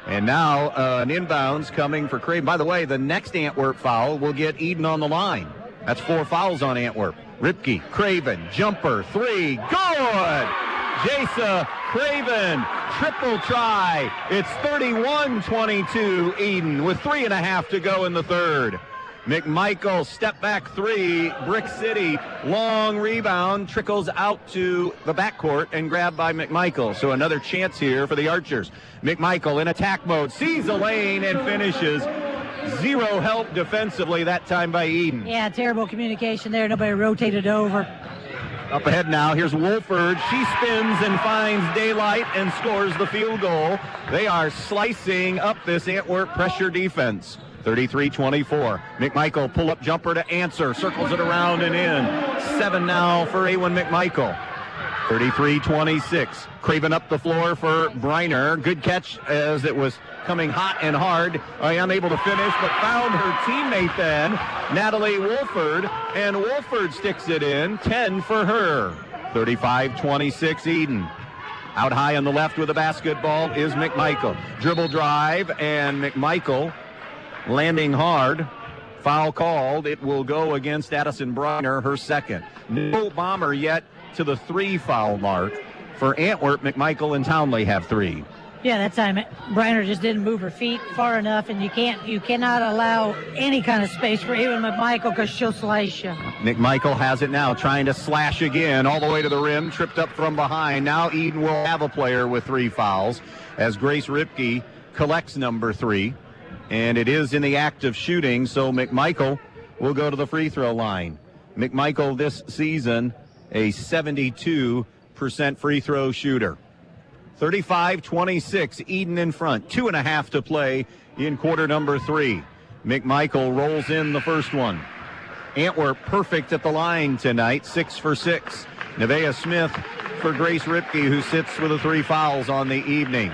And now an inbounds coming for Craven. By the way, the next Antwerp foul will get Edon on the line. That's 4 fouls on Antwerp. Ripke, Craven, jumper, 3, good! Jasa Craven, triple try. It's 31-22 Edon with 3.5 to go in the third. McMichael, step back 3, Brick City, long rebound, trickles out to the backcourt and grabbed by McMichael. So another chance here for the Archers. McMichael in attack mode, sees a lane and finishes. 0 help defensively that time by Edon. Yeah, terrible communication there. Nobody rotated over. Up ahead now, here's Wolford. She spins and finds daylight and scores the field goal. They are slicing up this Antwerp pressure defense. 33-24. McMichael pull-up jumper to answer. Circles it around and in. 7 now for Awen McMichael. 33-26. Craven up the floor for Briner. Good catch as it was coming hot and hard. Unable to finish, but found her teammate then, Natalie Wolford, and Wolford sticks it in. 10 for her. 35-26 Edon. Out high on the left with the basketball is McMichael. Dribble drive, and McMichael landing hard. Foul called. It will go against Addison Briner, her second. No bomber yet to the 3 foul mark. For Antwerp, McMichael and Townley have 3. Yeah, that time Briner just didn't move her feet far enough, and you cannot allow any kind of space for Edon McMichael because she'll slice you. McMichael has it now, trying to slash again all the way to the rim, tripped up from behind. Now Edon will have a player with 3 fouls as Grace Ripke collects number 3, and it is in the act of shooting, so McMichael will go to the free throw line. McMichael this season, a 72% free throw shooter. 35-26, Edon in front. 2.5 to play in quarter number 3. McMichael rolls in the first one. Antwerp perfect at the line tonight, 6 for 6. Nevaeh Smith for Grace Ripke, who sits with the 3 fouls on the evening.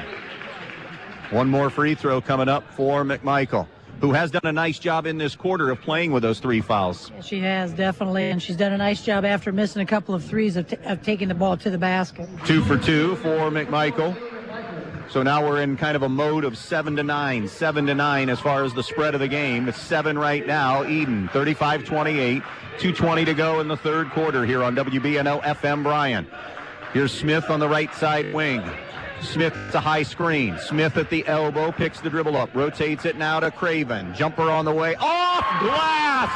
One more free throw coming up for McMichael, who has done a nice job in this quarter of playing with those 3 fouls. Yeah, she has, definitely, and she's done a nice job after missing a couple of threes of taking the ball to the basket. 2 for 2 for McMichael. So now we're in kind of a mode of 7-9. 7-9 as far as the spread of the game. It's 7 right now. Edon, 35-28. 2:20 to go in the third quarter here on WBNO FM Bryan. Here's Smith on the right side wing. Smith, it's a high screen. Smith at the elbow, picks the dribble up, rotates it now to Craven. Jumper on the way, off glass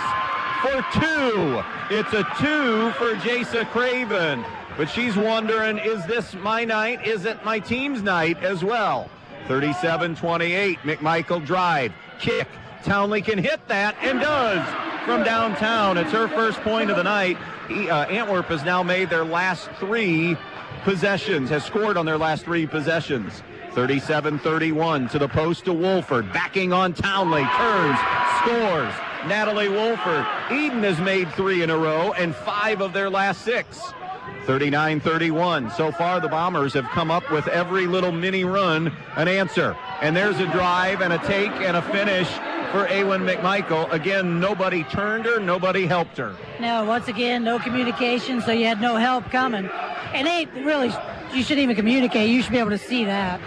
for 2. It's a 2 for Jasa Craven. But she's wondering, is this my night? Is it my team's night as well? 37-28, McMichael drive, kick. Townley can hit that and does from downtown. It's her first point of the night. Antwerp has now made their last 3 possessions, has scored on their last 3 possessions. 37-31 to the post to Wolford, backing on Townley, turns, scores. Natalie Wolford. Edon has made 3 in a row and 5 of their last 6. 39-31. So far the Bombers have come up with every little mini run an answer. And there's a drive and a take and a finish for Edon McMichael. Again, nobody turned her, nobody helped her. No, once again, no communication, so you had no help coming. And you shouldn't even communicate. You should be able to see that.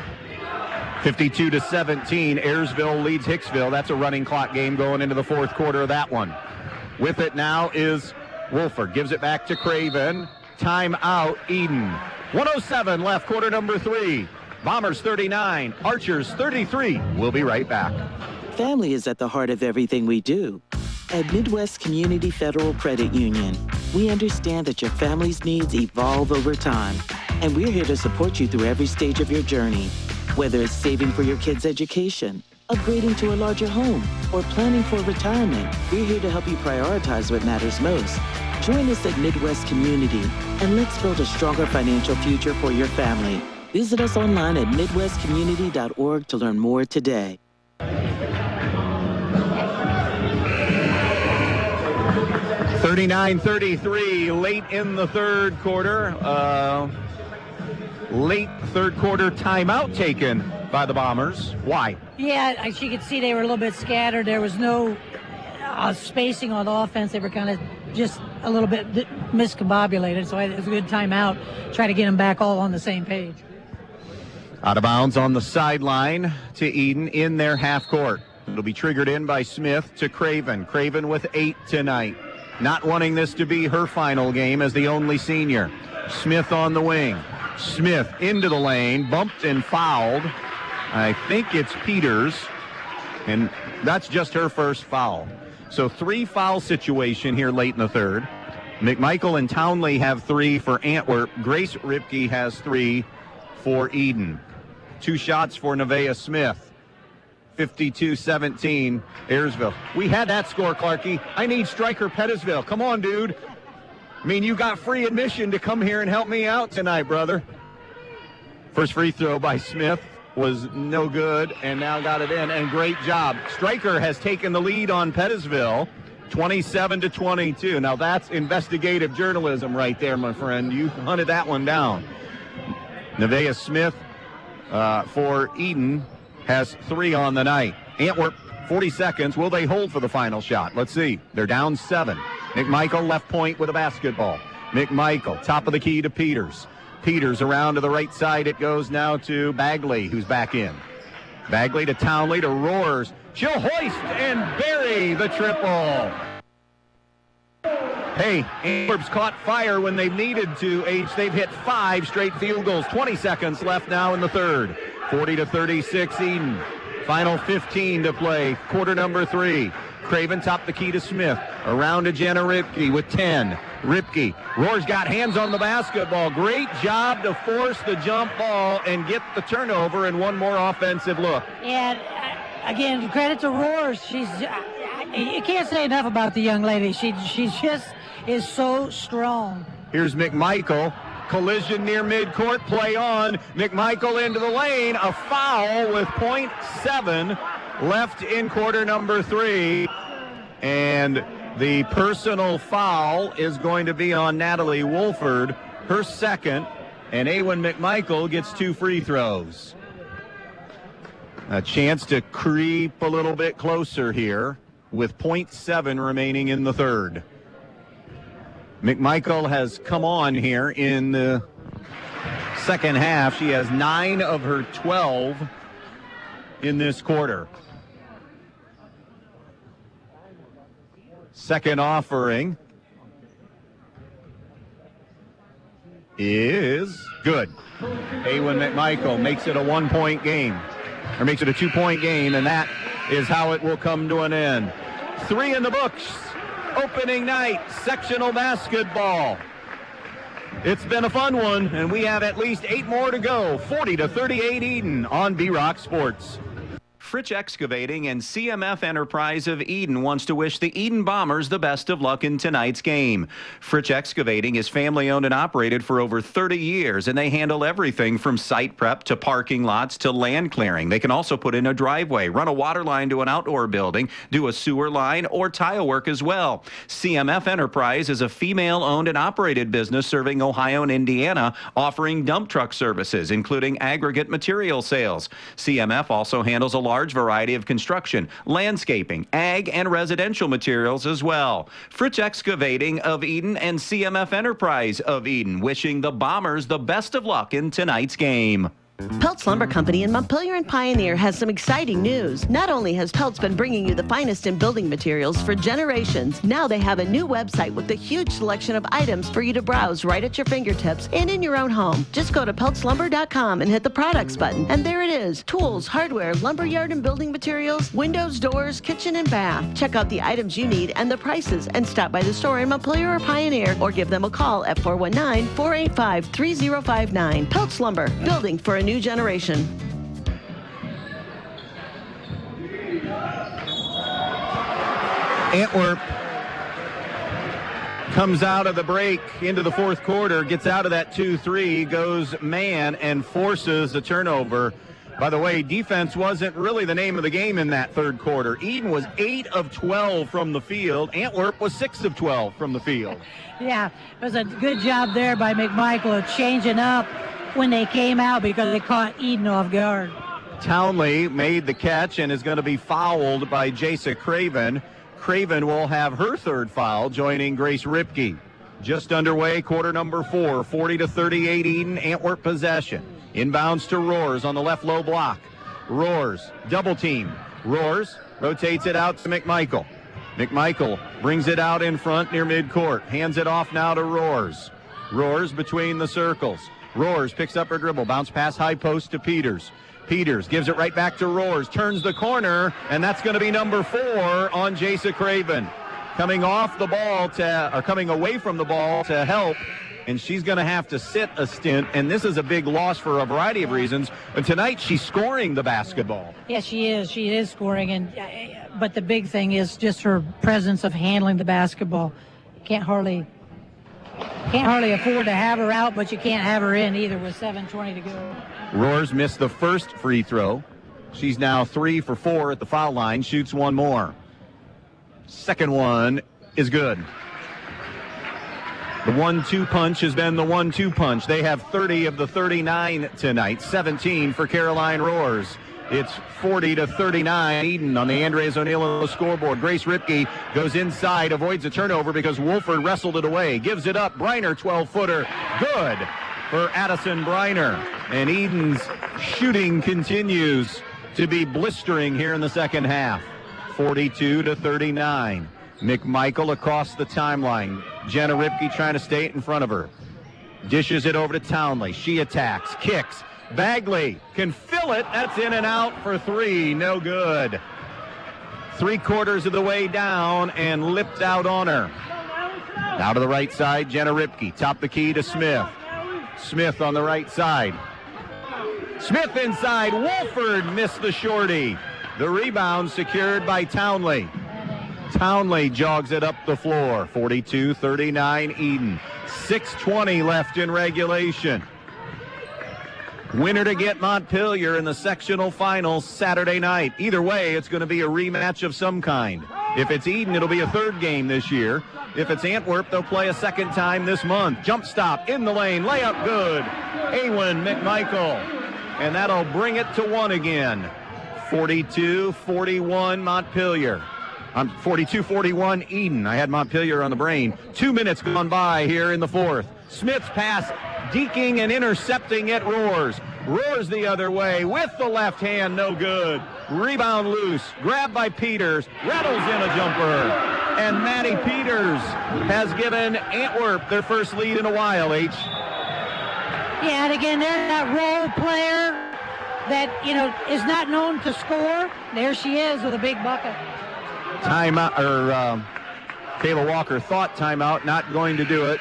52-17, Ayersville leads Hicksville. That's a running clock game going into the fourth quarter of that one. With it now is Wolford. Gives it back to Craven. Timeout, Edon. 107 left, quarter number 3. Bombers 39, Archers 33. We'll be right back. Family is at the heart of everything we do. At Midwest Community Federal Credit Union, we understand that your family's needs evolve over time, and we're here to support you through every stage of your journey. Whether it's saving for your kids' education, upgrading to a larger home, or planning for retirement, we're here to help you prioritize what matters most. Join us at Midwest Community, and let's build a stronger financial future for your family. Visit us online at midwestcommunity.org to learn more today. 39-33, late in the third quarter. Late third quarter timeout taken by the Bombers. Why? Yeah, as you could see, they were a little bit scattered. There was no spacing on offense. They were kind of just a little bit miscombobulated, so it was a good timeout. Try to get them back all on the same page. Out of bounds on the sideline to Edon in their half court. It'll be triggered in by Smith to Craven. Craven with 8 tonight. Not wanting this to be her final game as the only senior. Smith on the wing. Smith into the lane, bumped and fouled. I think it's Peters, and that's just her first foul. So 3 foul situation here late in the third. McMichael and Townley have 3 for Antwerp. Grace Ripke has 3 for Edon. 2 shots for Nevaeh Smith. 52-17, Ayersville. We had that score, Clarkie. I need striker Pettisville. Come on, dude. I mean, you got free admission to come here and help me out tonight, brother. First free throw by Smith was no good, and now got it in, and great job. Stryker has taken the lead on Pettisville, 27-22. Now that's investigative journalism right there, my friend. You hunted that one down. Nevaeh Smith for Edon has 3 on the night. Antwerp, 40 seconds. Will they hold for the final shot? Let's see. They're down 7. McMichael left point with a basketball. McMichael, top of the key to Peters. Peters around to the right side. It goes now to Bagley, who's back in. Bagley to Townley to Roars. She'll hoist and bury the triple. Hey, Antwerp's caught fire when they've needed to. They've hit 5 straight field goals. 20 seconds left now in the third. 40-36 Edon. Final 15 to play, quarter number 3. Craven top the key to Smith. Around to Jenna Ripke with 10. Ripke. Roars got hands on the basketball. Great job to force the jump ball and get the turnover and one more offensive look. And again, credit to Roars. You can't say enough about the young lady. She just is so strong. Here's McMichael. Collision near midcourt. Play on. McMichael into the lane. A foul with .7 left in quarter number 3. And the personal foul is going to be on Natalie Wolford, her second. And Awen McMichael gets 2 free throws. A chance to creep a little bit closer here with .7 remaining in the third. McMichael has come on here in the second half. She has 9 of her 12 in this quarter. Second offering is good. Awen McMichael makes it a 1-point game, or makes it a 2-point game, and that is how it will come to an end. 3 in the books. Opening night, sectional basketball. It's been a fun one, and we have at least 8 more to go. 40-38 Edon on B-Rock Sports. Fritsch Excavating and CMF Enterprise of Edon wants to wish the Edon Bombers the best of luck in tonight's game. Fritsch Excavating is family-owned and operated for over 30 years, and they handle everything from site prep to parking lots to land clearing. They can also put in a driveway, run a water line to an outdoor building, do a sewer line, or tile work as well. CMF Enterprise is a female-owned and operated business serving Ohio and Indiana, offering dump truck services, including aggregate material sales. CMF also handles a large variety of construction, landscaping, ag, and residential materials as well. Fritsch Excavating of Edon and CMF Enterprise of Edon wishing the Bombers the best of luck in tonight's game. Peltz Lumber Company in Montpelier and Pioneer has some exciting news. Not only has Peltz been bringing you the finest in building materials for generations, now they have a new website with a huge selection of items for you to browse right at your fingertips and in your own home. Just go to peltzlumber.com and hit the products button, and there it is. Tools, hardware, lumberyard and building materials, windows, doors, kitchen and bath. Check out the items you need and the prices, and stop by the store in Montpelier or Pioneer, or give them a call at 419-485-3059. Peltz Lumber, building for a new generation. Antwerp comes out of the break into the fourth quarter, gets out of that 2-3, goes man and forces a turnover. By the way, defense wasn't really the name of the game in that third quarter. Edon was 8 of 12 from the field. Antwerp was 6 of 12 from the field. Yeah, it was a good job there by McMichael of changing up when they came out because they caught Edon off guard. Townley made the catch and is going to be fouled by Jasa Craven. Craven will have her third foul, joining Grace Ripke. Just underway, quarter number 4, 40-38 Edon, Antwerp possession. Inbounds to Roars on the left low block. Roars, double team. Roars rotates it out to McMichael. McMichael brings it out in front near midcourt. Hands it off now to Roars. Roars between the circles. Roars picks up her dribble, bounce pass high post to Peters. Peters gives it right back to Roars, turns the corner, and that's going to be number 4 on Jasa Craven. Coming off the ball coming away from the ball to help, and she's going to have to sit a stint, and this is a big loss for a variety of reasons. But tonight she's scoring the basketball. Yes, she is. She is scoring, but the big thing is just her presence of handling the basketball. Can't hardly afford to have her out, but you can't have her in either with 7:20 to go. Roars missed the first free throw. She's now 3 for 4 at the foul line, shoots one more. Second one is good. The 1-2 punch has been the 1-2 punch. They have 30 of the 39 tonight, 17 for Caroline Roars. It's 40-39 Edon on the Andres O'Neill scoreboard. Grace Ripke goes inside, avoids a turnover because Wolford wrestled it away. Gives it up. Briner, 12-footer. Good for Addison Briner. And Edon's shooting continues to be blistering here in the second half. 42-39. McMichael across the timeline. Jenna Ripke trying to stay in front of her. Dishes it over to Townley. She attacks, kicks. Bagley can fill it. That's in and out for three. No good. 3/4 of the way down and lipped out on her. Now to the right side, Jenna Ripke. Top the key to Smith. Smith on the right side. Smith inside. Wolford missed the shorty. The rebound secured by Townley. Townley jogs it up the floor. 42-39 Edon. 6:20 left in regulation. Winner to get Montpelier in the sectional finals Saturday night. Either way, it's going to be a rematch of some kind. If it's Edon, it'll be a third game this year. If it's Antwerp, they'll play a second time this month. Jump stop in the lane. Layup good. Awen McMichael. And that'll bring it to one again. 42-41 Montpelier. 42-41 Edon. I had Montpelier on the brain. 2 minutes gone by here in the fourth. Smith's pass deking and intercepting it. Roars the other way with the left hand. No good. Rebound loose. Grabbed by Peters. Rattles in a jumper. And Maddie Peters has given Antwerp their first lead in a while, H. Yeah, and again, there's that role player that, is not known to score. There she is with a big bucket. Timeout, Kayla Walker thought timeout, not going to do it.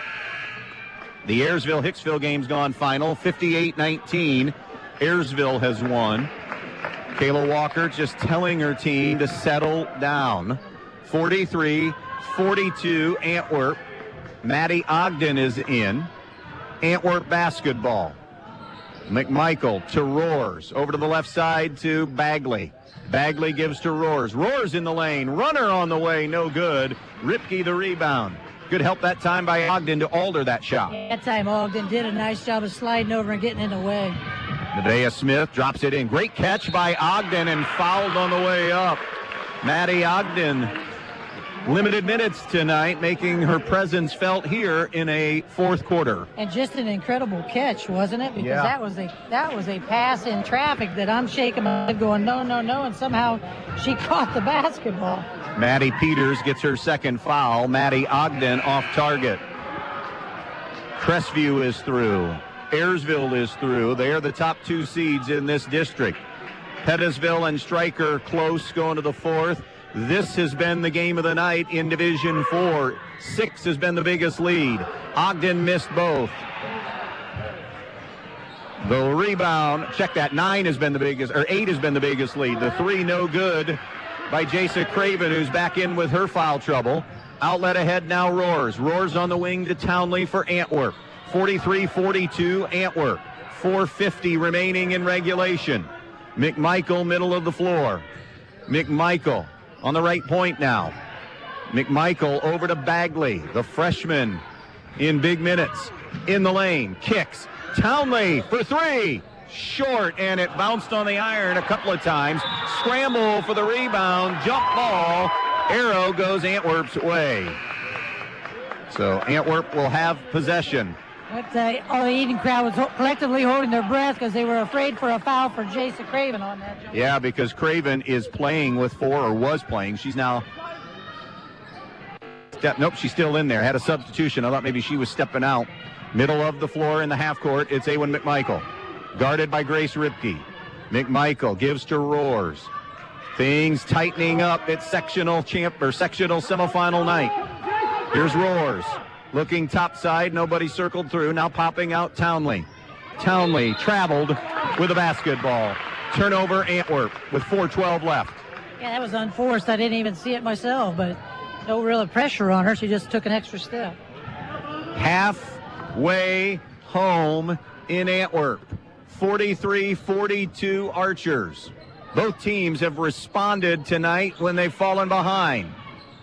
The Ayersville-Hicksville game's gone final, 58-19. Ayersville has won. Kayla Walker just telling her team to settle down. 43-42 Antwerp. Maddie Ogden is in. Antwerp basketball. McMichael to Roars. Over to the left side to Bagley. Bagley gives to Roars. Roars in the lane. Runner on the way. No good. Ripke the rebound. Good help that time by Ogden to alter that shot. That time Ogden did a nice job of sliding over and getting in the way. Nevaeh Smith drops it in. Great catch by Ogden and fouled on the way up. Maddie Ogden, limited minutes tonight, making her presence felt here in a fourth quarter. And just an incredible catch, wasn't it? Because that was a pass in traffic that I'm shaking my head going, no, and somehow she caught the basketball. Maddie Peters gets her second foul. Maddie Ogden off target. Crestview is through. Ayersville is through. They are the top two seeds in this district. Pettisville and Stryker close going to the fourth. This has been the game of the night in Division 4. 6 has been the biggest lead. Ogden missed both. The rebound, check that, 8 has been the biggest lead. The 3 no good by Jasa Craven, who's back in with her foul trouble. Outlet ahead now, Roars. Roars on the wing to Townley for Antwerp. 43-42 Antwerp. 4:50 remaining in regulation. McMichael, middle of the floor. McMichael on the right point now. McMichael over to Bagley, the freshman in big minutes. In the lane, kicks. Townley for 3. Short, and it bounced on the iron a couple of times. Scramble for the rebound. Jump ball. Arrow goes Antwerp's way. So Antwerp will have possession. But all the Edon crowd was collectively holding their breath because they were afraid for a foul for Jasa Craven on that jump. Yeah, because Craven is playing with 4, or was playing. She's now... Nope, she's still in there. Had a substitution. I thought maybe she was stepping out. Middle of the floor in the half court, it's Awen McMichael. Guarded by Grace Ripke. McMichael gives to Roars. Things tightening up at sectional semifinal night. Here's Roars. Looking top side, nobody circled through. Now popping out Townley. Townley traveled with a basketball. Turnover Antwerp with 4:12 left. Yeah, that was unforced. I didn't even see it myself, but no real pressure on her. She just took an extra step. Halfway home in Antwerp. 43-42 Archers. Both teams have responded tonight when they've fallen behind.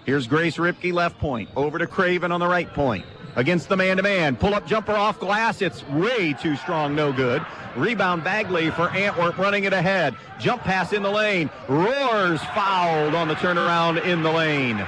Here's Grace Ripke, left point. Over to Craven on the right point. Against the man-to-man. Pull-up jumper off glass. It's way too strong. No good. Rebound Bagley for Antwerp, running it ahead. Jump pass in the lane. Roars fouled on the turnaround in the lane.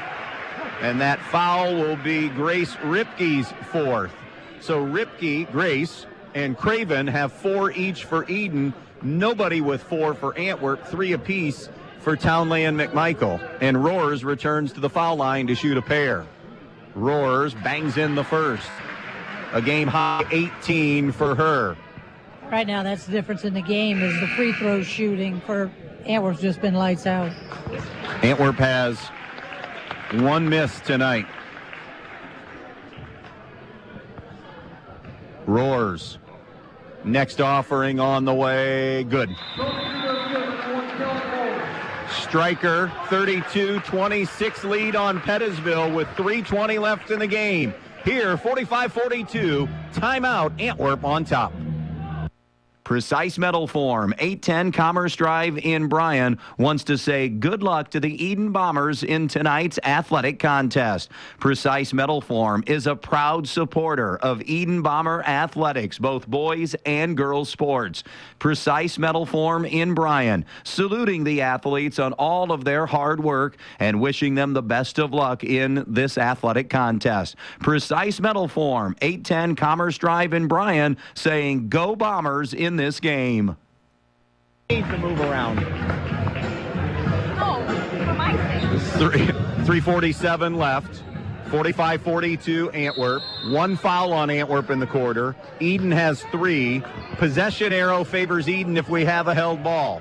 And that foul will be Grace Ripke's 4th. So Ripke, Grace, and Craven have 4 each for Edon. Nobody with 4 for Antwerp. 3 apiece for Townley and McMichael. And Roars returns to the foul line to shoot a pair. Roars bangs in the first. A game high 18 for her. Right now, that's the difference in the game is the free throw shooting for Antwerp's just been lights out. Antwerp has one miss tonight. Roars. Next offering on the way. Good. Striker, 32-26 lead on Pettisville with 3:20 left in the game. Here, 45-42, timeout, Antwerp on top. Precise Metal Form, 810 Commerce Drive in Bryan, wants to say good luck to the Edon Bombers in tonight's athletic contest. Precise Metal Form is a proud supporter of Edon Bomber athletics, both boys and girls sports. Precise Metal Form in Bryan, saluting the athletes on all of their hard work and wishing them the best of luck in this athletic contest. Precise Metal Form, 810 Commerce Drive in Bryan, saying go Bombers in this game. Need to move around. Oh, for my sake. 3:47 left. 45-42 Antwerp. One foul on Antwerp in the quarter. Edon has 3. Possession arrow favors Edon if we have a held ball.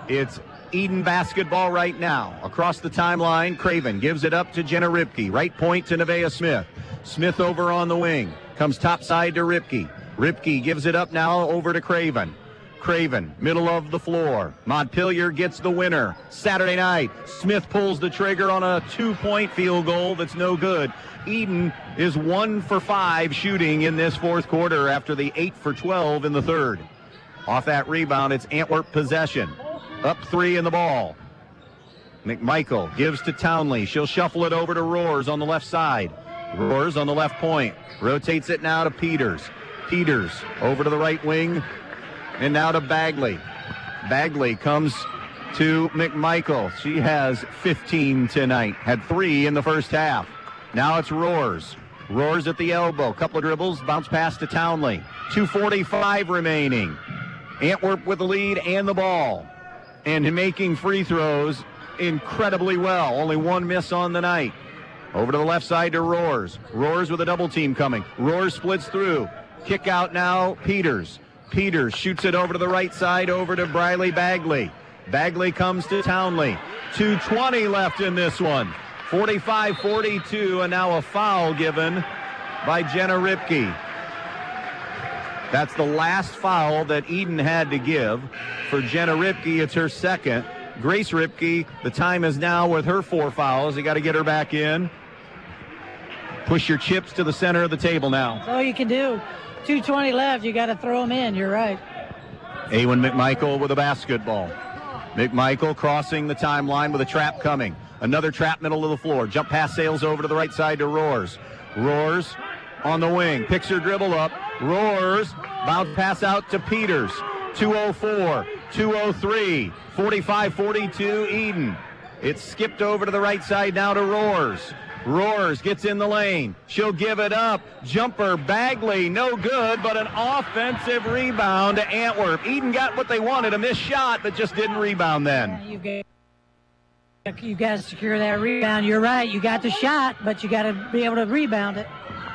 It's Edon basketball right now. Across the timeline, Craven gives it up to Jenna Ripke. Right point to Nevaeh Smith. Smith over on the wing. Comes topside to Ripke. Ripke gives it up now over to Craven. Craven, middle of the floor. Montpelier gets the winner. Saturday night, Smith pulls the trigger on a 2-point field goal that's no good. Edon is 1 for 5 shooting in this fourth quarter after the 8 for 12 in the third. Off that rebound, it's Antwerp possession. Up 3 in the ball. McMichael gives to Townley. She'll shuffle it over to Roars on the left side. Roars on the left point. Rotates it now to Peters. Peters over to the right wing and now to Bagley. Bagley comes to McMichael. She has 15 tonight. Had 3 in the first half. Now it's Roars. Roars at the elbow. Couple of dribbles. Bounce pass to Townley. 2:45 remaining. Antwerp with the lead and the ball. And making free throws incredibly well. Only 1 miss on the night. Over to the left side to Roars. Roars with a double team coming. Roars splits through. Kick out now, Peters. Peters shoots it over to the right side, over to Briley Bagley. Bagley comes to Townley. 2:20 left in this one. 45-42, and now a foul given by Jenna Ripke. That's the last foul that Edon had to give. For Jenna Ripke, it's her second. Grace Ripke, the time is now with her 4 fouls. You got to get her back in. Push your chips to the center of the table now. That's all you can do. 2:20 left. You got to throw them in. You're right. Awen McMichael with a basketball. McMichael crossing the timeline with a trap coming. Another trap middle of the floor. Jump pass sails over to the right side to Roars. Roars on the wing. Picks her dribble up. Roars. Bounce pass out to Peters. 2:04. 2:03. 45-42 Edon. It's skipped over to the right side now to Roars. Roars gets in the lane. She'll give it up. Jumper, Bagley, no good, but an offensive rebound to Antwerp. Edon got what they wanted, a missed shot, but just didn't rebound then. You got to secure that rebound. You're right. You got the shot, but you got to be able to rebound it.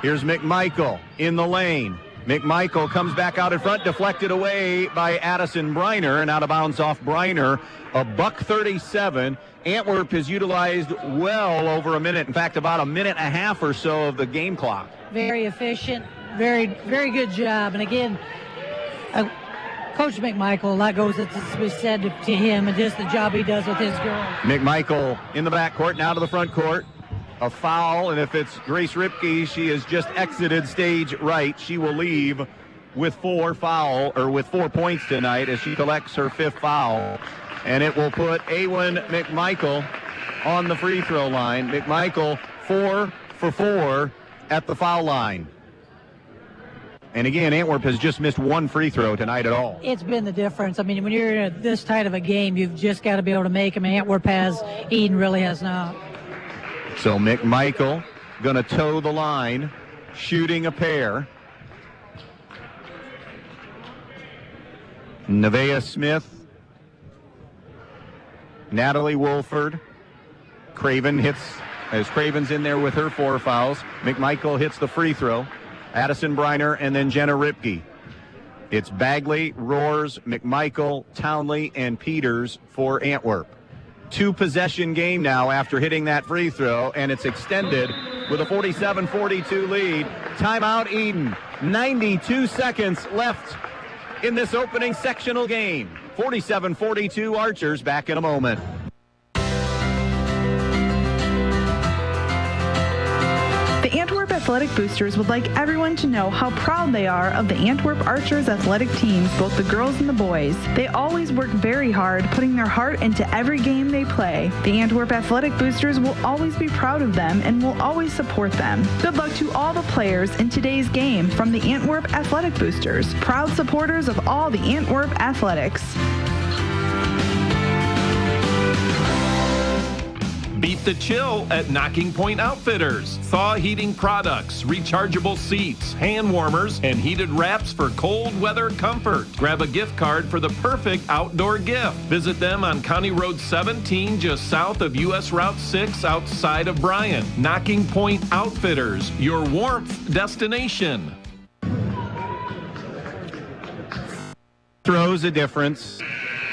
Here's McMichael in the lane. McMichael comes back out in front, deflected away by Addison Briner, and out of bounds off Briner. $1:37. Antwerp has utilized well over a minute. In fact, about a minute and a half or so of the game clock. Very efficient. Very, very good job. And again, Coach McMichael, a lot goes to be said to him and just the job he does with his girl. McMichael in the backcourt, now to the front court. A foul, and if it's Grace Ripke, she has just exited stage right. She will leave with 4 points tonight as she collects her 5th foul. And it will put Awen McMichael on the free throw line. McMichael 4 for 4 at the foul line. And again, Antwerp has just missed 1 free throw tonight at all. It's been the difference. I mean, when you're in this tight of a game, you've just got to be able to make them. Antwerp has, Edon really has not. So McMichael going to toe the line, shooting a pair. Nevaeh Smith, Natalie Wolford. Craven hits, as Craven's in there with her 4 fouls. McMichael hits the free throw. Addison Briner and then Jenna Ripke. It's Bagley, Roars, McMichael, Townley, and Peters for Antwerp. 2-possession game now after hitting that free throw, and it's extended with a 47-42 lead. Timeout, Edon. 92 seconds left in this opening sectional game. 47-42 Archers. Back in a moment. The Antwerp Athletic Boosters would like everyone to know how proud they are of the Antwerp Archers athletic teams, both the girls and the boys. They always work very hard, putting their heart into every game they play. The Antwerp Athletic Boosters will always be proud of them and will always support them. Good luck to all the players in today's game from the Antwerp Athletic Boosters, proud supporters of all the Antwerp athletics. Beat the chill at Knocking Point Outfitters. Thaw heating products, rechargeable seats, hand warmers, and heated wraps for cold weather comfort. Grab a gift card for the perfect outdoor gift. Visit them on County Road 17, just south of US Route 6, outside of Bryan. Knocking Point Outfitters, your warmth destination. Throws a difference.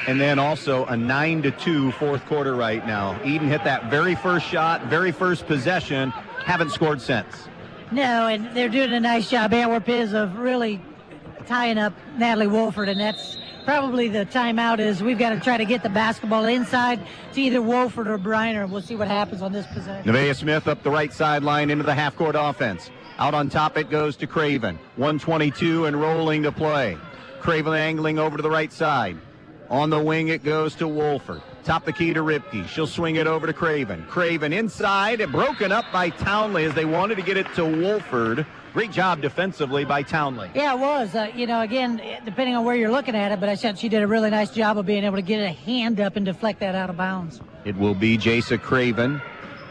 And then also a 9-2 fourth quarter right now. Edon hit that very first shot, very first possession, haven't scored since. No, and they're doing a nice job, Antwerp is, of really tying up Natalie Wolford, and that's probably the timeout is we've got to try to get the basketball inside to either Wolford or Briner, and we'll see what happens on this possession. Nevaeh Smith up the right sideline into the half-court offense. Out on top it goes to Craven. 1:22 and rolling to play. Craven angling over to the right side. On the wing, it goes to Wolford. Top the key to Ripke. She'll swing it over to Craven. Craven inside, broken up by Townley as they wanted to get it to Wolford. Great job defensively by Townley. Yeah, it was. Again, depending on where you're looking at it, but I said she did a really nice job of being able to get a hand up and deflect that out of bounds. It will be Jasa Craven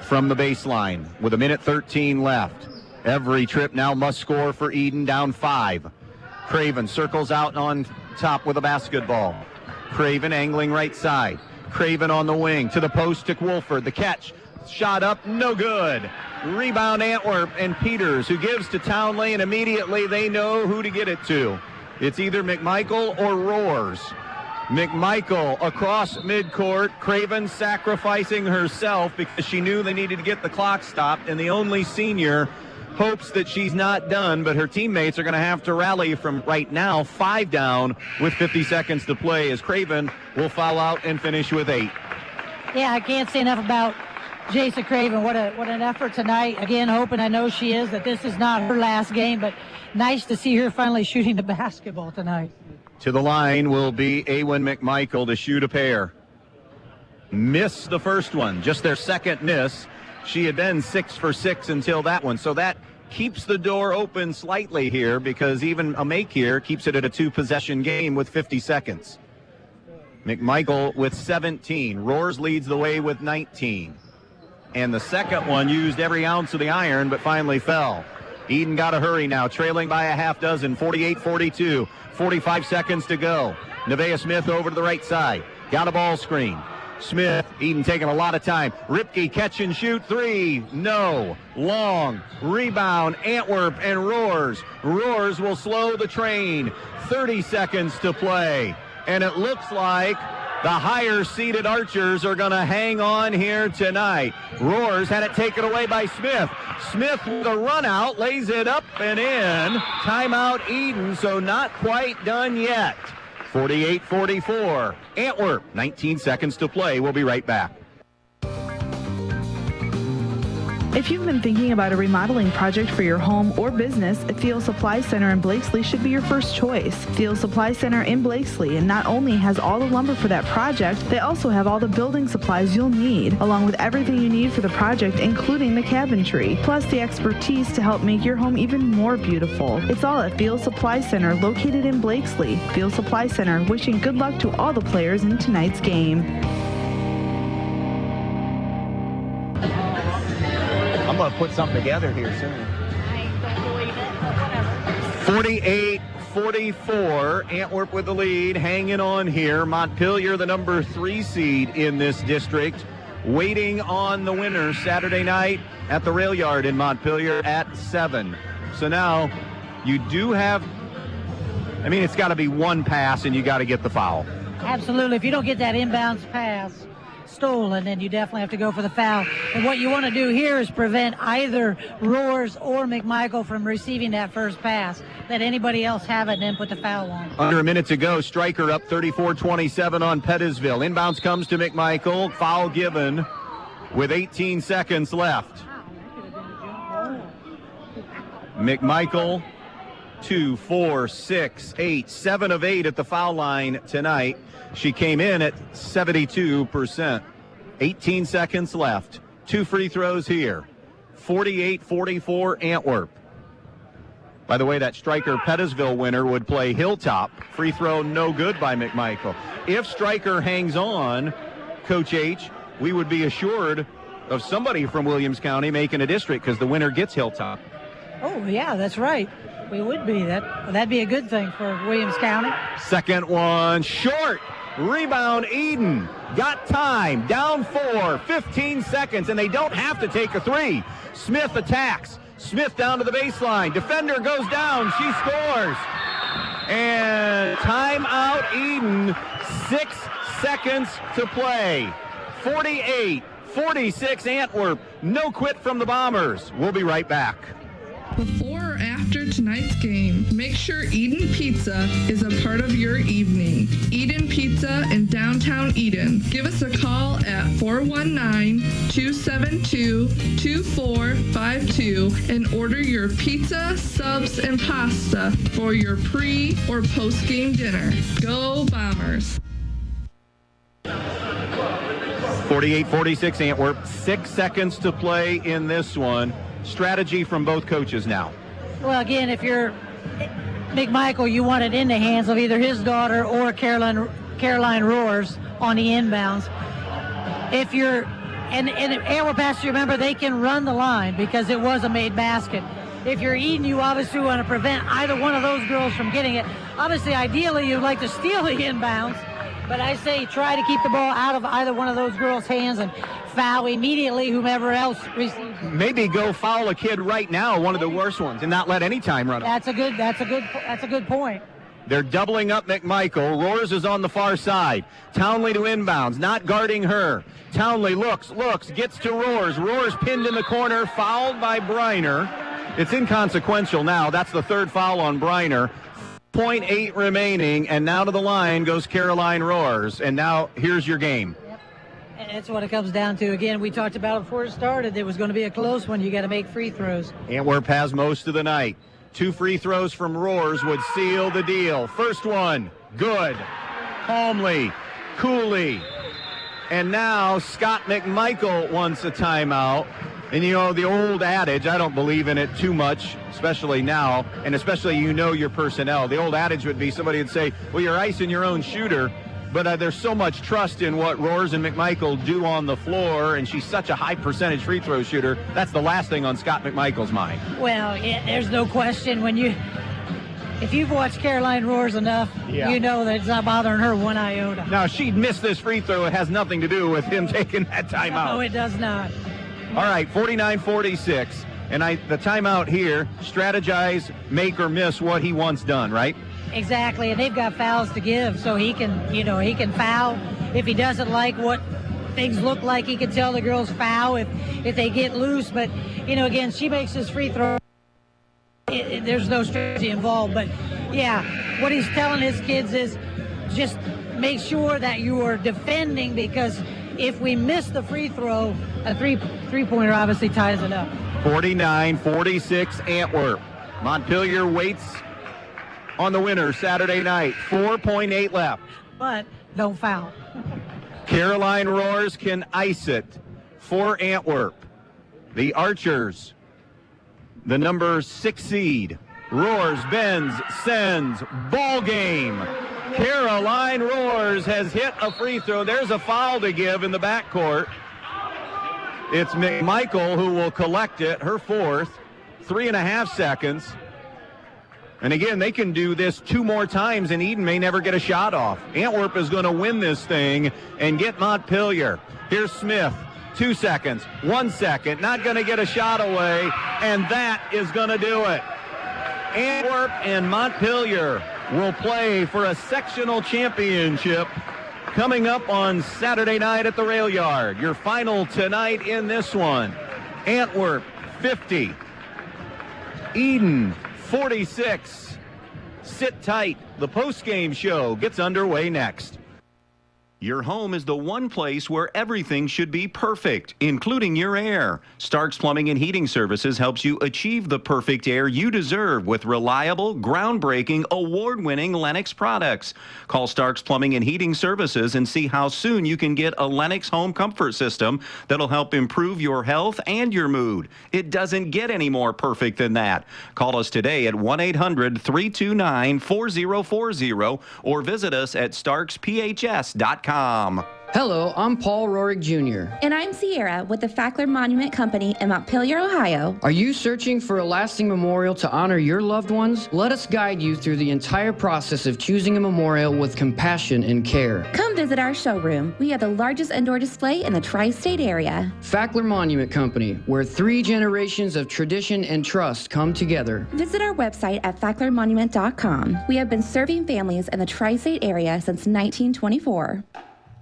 from the baseline with 1:13 left. Every trip now must score for Edon, down 5. Craven circles out on top with a basketball. Craven angling right side. Craven on the wing to the post to Wolford. The catch, shot up, no good. Rebound Antwerp and Peters, who gives to Townley, and immediately they know who to get it to. It's either McMichael or Roars. McMichael across midcourt. Craven sacrificing herself because she knew they needed to get the clock stopped, and the only senior hopes that she's not done, but her teammates are going to have to rally from right now 5 down with 50 seconds to play as Craven will foul out and finish with 8. Yeah, I can't say enough about Jasa Craven. What an effort tonight. Again, hoping, I know she is, that this is not her last game, but nice to see her finally shooting the basketball tonight. To the line will be Awen McMichael to shoot a pair. Missed the first one, just their second miss. She had been 6 for 6 until that one. So that keeps the door open slightly here because even a make here keeps it at a 2-possession game with 50 seconds. McMichael with 17. Roars leads the way with 19. And the second one used every ounce of the iron but finally fell. Edon got to hurry now, trailing by a half dozen, 48-42. 45 seconds to go. Nevaeh Smith over to the right side. Got a ball screen. Smith, Edon taking a lot of time. Ripke catch and shoot 3. No. Long. Rebound. Antwerp and Roars. Roars will slow the train. 30 seconds to play. And it looks like the higher seeded Archers are going to hang on here tonight. Roars had it taken away by Smith. Smith with a run out, lays it up and in. Timeout Edon, so not quite done yet. 48-44. Antwerp, 19 seconds to play. We'll be right back. If you've been thinking about a remodeling project for your home or business, Thiel Supply Center in Blakesley should be your first choice. Thiel Supply Center in Blakesley, and not only has all the lumber for that project, they also have all the building supplies you'll need, along with everything you need for the project, including the cabinetry, plus the expertise to help make your home even more beautiful. It's all at Thiel Supply Center, located in Blakesley. Thiel Supply Center, wishing good luck to all the players in tonight's game. I'm going to put something together here soon. I don't believe it, but whatever. 48-44, Antwerp with the lead, hanging on here. Montpelier, the number 3 seed in this district, waiting on the winner Saturday night at the Rail Yard in Montpelier at 7. So now you do have I mean, it's got to be one pass, and you got to get the foul. Absolutely. If you don't get that inbounds pass stolen, then you definitely have to go for the foul. And what you want to do here is prevent either Roars or McMichael from receiving that first pass. Let anybody else have it and then put the foul on. Under a minute to go, Stryker up 34-27 on Pettisville. Inbounds comes to McMichael. Foul given with 18 seconds left. McMichael, 2, 4, 6, 8, 7 of 8 at the foul line tonight. She came in at 72%. 18 seconds left. 2 free throws here. 48-44 Antwerp. By the way, that Stryker Pettisville winner would play Hilltop. Free throw no good by McMichael. If Stryker hangs on, Coach H, we would be assured of somebody from Williams County making a district because the winner gets Hilltop. Oh, yeah, that's right. We would be. That'd be a good thing for Williams County. Second one, short. Rebound, Edon. Got time. Down 4, 15 seconds, and they don't have to take a three. Smith attacks. Smith down to the baseline. Defender goes down. She scores. And timeout, Edon. 6 seconds to play. 48-46 Antwerp. No quit from the Bombers. We'll be right back. Before or after tonight's game, make sure Edon Pizza is a part of your evening. Edon Pizza in downtown Edon. Give us a call at 419-272-2452 and order your pizza, subs, and pasta for your pre- or post-game dinner. Go Bombers! 48-46 Antwerp. 6 seconds to play in this one. Strategy from both coaches now. Well, again, if you're McMichael, you want it in the hands of either his daughter or Caroline Roars on the inbounds. If you're, and Antwerp has to remember they can run the line because it was a made basket. If you're Edon, you obviously want to prevent either one of those girls from getting it. Obviously, ideally, you'd like to steal the inbounds, but I say try to keep the ball out of either one of those girls' hands and foul immediately whomever else receives it. Maybe go foul a kid right now, one of the worst ones, and not let any time run off. That's a good point. They're doubling up McMichael. Roars is on the far side. Townley to inbounds, not guarding her. Townley looks, gets to Roars. Roars pinned in the corner, fouled by Briner. It's inconsequential now. That's the third foul on Briner. 0.8 remaining, and now to the line goes Caroline Roars. And now here's your game. And that's what it comes down to. Again, we talked about it before it started. It was going to be a close one. You got to make free throws. Antwerp has most of the night. 2 free throws from Roars would seal the deal. First one, good. Calmly, coolly. And now Scott McMichael wants a timeout. And you know, the old adage, I don't believe in it too much, especially now, and especially you know your personnel. The old adage would be somebody would say, well, you're icing your own shooter. But there's so much trust in what Roars and McMichael do on the floor, and she's such a high percentage free throw shooter. That's the last thing on Scott McMichael's mind. Well, yeah, there's no question. If you've watched Caroline Roars enough, you know that it's not bothering her one iota. Now, she'd missed this free throw. It has nothing to do with him taking that timeout. No, it does not. All right, 49-46. And the timeout here, strategize, make or miss what he wants done, right? Exactly, and they've got fouls to give, so he can foul. If he doesn't like what things look like, he can tell the girls foul if they get loose. But, again, she makes his free throw. There's no strategy involved. But, yeah, what he's telling his kids is just make sure that you are defending, because if we miss the free throw, a three-pointer obviously ties it up. 49-46 Antwerp. Montpelier waits on the winner Saturday night. 4.8 left. But don't foul. Caroline Roars can ice it for Antwerp. The Archers, the number 6 seed. Roars, bends, sends, ball game. Caroline Roars has hit a free throw. There's a foul to give in the backcourt. It's McMichael who will collect it, her fourth. 3.5 seconds. And again, they can do this 2 more times, and Edon may never get a shot off. Antwerp is going to win this thing and get Montpelier. Here's Smith. 2 seconds. 1 second. Not going to get a shot away, and that is going to do it. Antwerp and Montpelier will play for a sectional championship coming up on Saturday night at the Rail Yard. Your final tonight in this one, Antwerp 50, Edon 46. Sit tight. The post-game show gets underway next. Your home is the one place where everything should be perfect, including your air. Stark's Plumbing and Heating Services helps you achieve the perfect air you deserve with reliable, groundbreaking, award-winning Lennox products. Call Stark's Plumbing and Heating Services and see how soon you can get a Lennox home comfort system that'll help improve your health and your mood. It doesn't get any more perfect than that. Call us today at 1-800-329-4040 or visit us at starksphs.com. Hello, I'm Paul Rorig Jr. And I'm Sierra with the Fackler Monument Company in Montpelier, Ohio. Are you searching for a lasting memorial to honor your loved ones? Let us guide you through the entire process of choosing a memorial with compassion and care. Come visit our showroom. We have the largest indoor display in the tri-state area. Fackler Monument Company, where 3 generations of tradition and trust come together. Visit our website at facklermonument.com. We have been serving families in the tri-state area since 1924.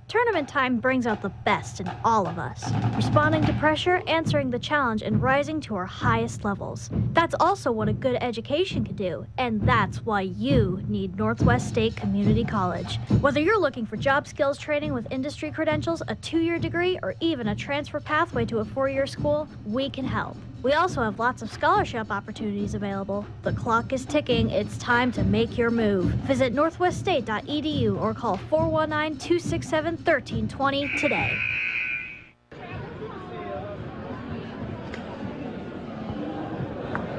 Tournament time brings out the best in all of us, responding to pressure, answering the challenge, and rising to our highest levels. That's also what a good education can do, and that's why you need Northwest State Community College. Whether you're looking for job skills training with industry credentials, a 2-year degree, or even a transfer pathway to a 4-year school, we can help. We also have lots of scholarship opportunities available. The clock is ticking. It's time to make your move. Visit northweststate.edu or call 419-267-1320 today.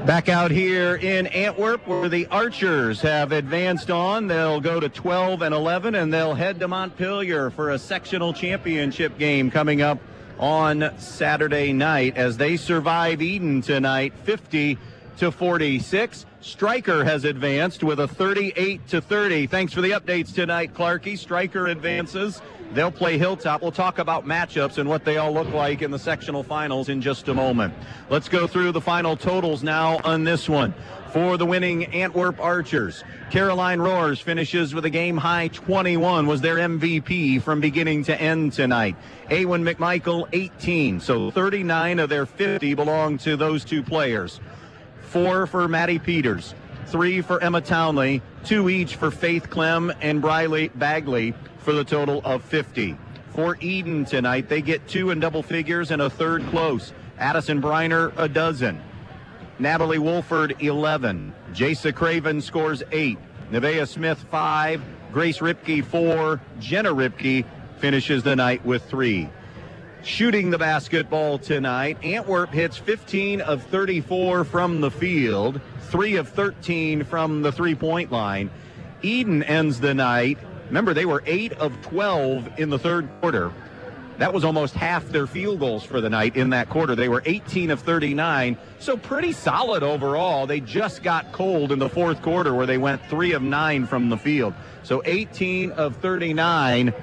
Back out here in Antwerp where the Archers have advanced on. They'll go to 12-11 and they'll head to Montpelier for a sectional championship game coming up on Saturday night as they survive Edon tonight, 50-46. Stryker has advanced with a 38-30. Thanks for the updates tonight, Clarkie. Stryker advances. They'll play Hilltop. We'll talk about matchups and what they all look like in the sectional finals in just a moment. Let's go through the final totals now on this one. For the winning Antwerp Archers, Caroline Roars finishes with a game-high 21, was their MVP from beginning to end tonight. Awen McMichael, 18, so 39 of their 50 belong to those two players. 4 for Maddie Peters, 3 for Emma Townley, 2 each for Faith Clem and Briley Bagley for the total of 50. For Edon tonight, they get 2 in double figures and a third close. Addison Briner, a dozen. Natalie Wolford, 11. Jasa Craven scores 8. Nevaeh Smith, 5. Grace Ripke, 4. Jenna Ripke finishes the night with 3. Shooting the basketball tonight, Antwerp hits 15 of 34 from the field, 3 of 13 from the three-point line. Edon ends the night. Remember, they were 8 of 12 in the third quarter. That was almost half their field goals for the night in that quarter. They were 18 of 39, so pretty solid overall. They just got cold in the fourth quarter where they went 3 of 9 from the field. So 18 of 39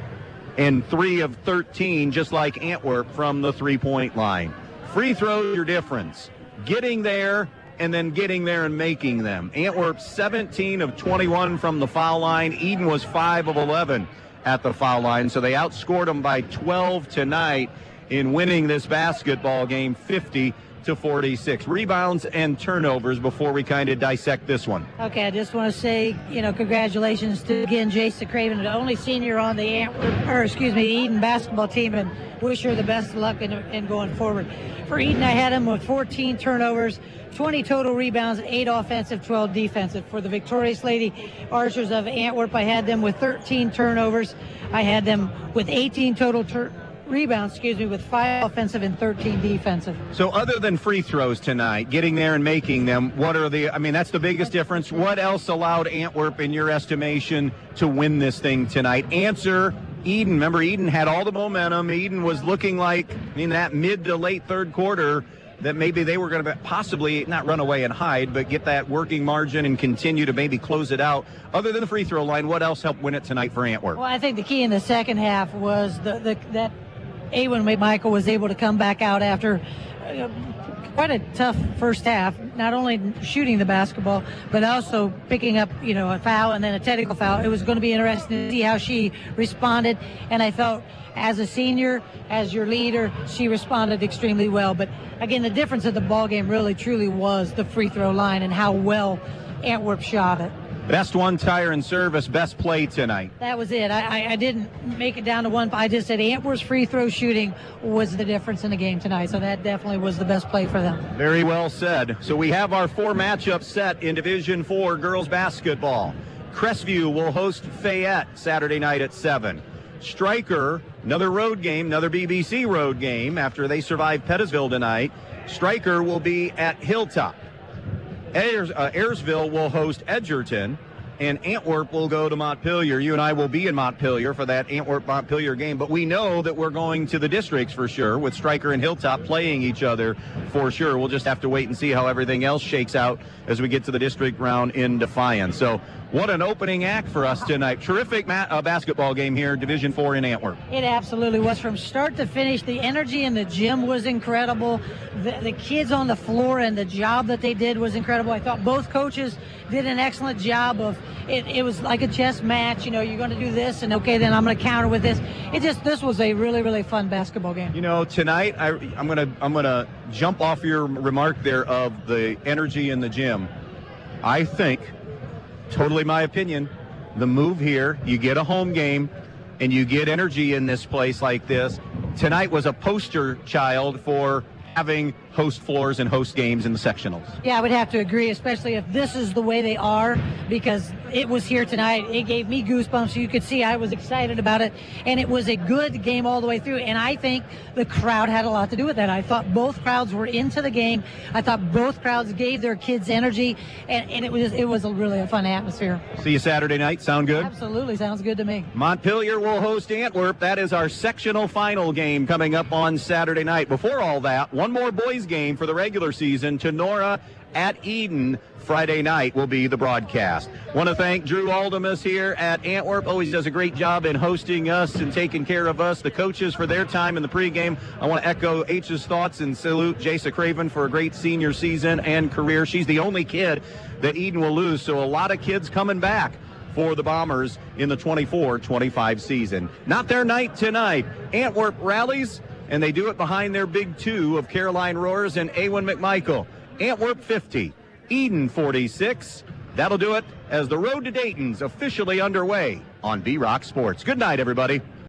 and 3 of 13, just like Antwerp, from the three-point line. Free throws, your difference. Getting there and then getting there and making them. Antwerp 17 of 21 from the foul line. Edon was 5 of 11 at the foul line, so they outscored them by 12 tonight in winning this basketball game 50-46. Rebounds and turnovers before we kind of dissect this one. Okay, I just want to say, congratulations to, again, Jasa Craven, the only senior on the Edon basketball team, and wish her the best of luck in going forward. For Edon, I had him with 14 turnovers, 20 total rebounds, 8 offensive, 12 defensive. For the victorious Lady Archers of Antwerp, I had them with 13 turnovers. I had them with 18 total rebounds, with 5 offensive and 13 defensive. So other than free throws tonight, getting there and making them, that's the biggest difference. What else allowed Antwerp, in your estimation, to win this thing tonight? Answer, Edon. Remember, Edon had all the momentum. Edon was looking like, in that mid to late third quarter, that maybe they were going to possibly not run away and hide, but get that working margin and continue to maybe close it out. Other than the free throw line, what else helped win it tonight for Antwerp? Well, I think the key in the second half was that Awen McMichael was able to come back out after quite a tough first half, not only shooting the basketball, but also picking up, a foul and then a technical foul. It was going to be interesting to see how she responded, and I felt as a senior, as your leader, she responded extremely well. But again, the difference of the ball game really truly was the free throw line and how well Antwerp shot it. Best one tire and service, best play tonight. That was it. I didn't make it down to one. I just said Antwerp's free throw shooting was the difference in the game tonight. So that definitely was the best play for them. Very well said. So we have our 4 matchups set in Division 4 girls basketball. Crestview will host Fayette Saturday night at 7. Stryker, another road game, another BBC road game after they survived Pettisville tonight. Stryker will be at Hilltop. Ayersville will host Edgerton, and Antwerp will go to Montpelier. You and I will be in Montpelier for that Antwerp-Montpelier game, but we know that we're going to the districts for sure, with Stryker and Hilltop playing each other for sure. We'll just have to wait and see how everything else shakes out as we get to the district round in Defiance. So what an opening act for us tonight. Terrific basketball game here, Division 4 in Antwerp. It absolutely was. From start to finish, the energy in the gym was incredible. The kids on the floor and the job that they did was incredible. I thought both coaches did an excellent job of it. It was like a chess match. You're going to do this, and okay, then I'm going to counter with this. This was a really, really fun basketball game. Tonight I'm gonna jump off your remark there of the energy in the gym. I think, totally my opinion, the move here, you get a home game and you get energy in this place like this. Tonight was a poster child for having host floors and host games in the sectionals. Yeah, I would have to agree, especially if this is the way they are, because it was here tonight. It gave me goosebumps. You could see I was excited about it, and it was a good game all the way through, and I think the crowd had a lot to do with that. I thought both crowds were into the game. I thought both crowds gave their kids energy, and it was really a fun atmosphere. See you Saturday night. Sound good? Absolutely. Sounds good to me. Montpelier will host Antwerp. That is our sectional final game coming up on Saturday night. Before all that, one more boys game for the regular season. Tenora at Edon Friday night will be the broadcast. Want to thank Drew Aldemus here at Antwerp. Always does a great job in hosting us and taking care of us. The coaches for their time in the pregame. I want to echo H's thoughts and salute Jasa Craven for a great senior season and career. She's the only kid that Edon will lose, so a lot of kids coming back for the Bombers in the 24-25 season. Not their night tonight. Antwerp rallies, and they do it behind their big 2 of Caroline Roars and Awen McMichael. Antwerp 50, Edon 46. That'll do it as the road to Dayton's officially underway on B-Rock Sports. Good night, everybody.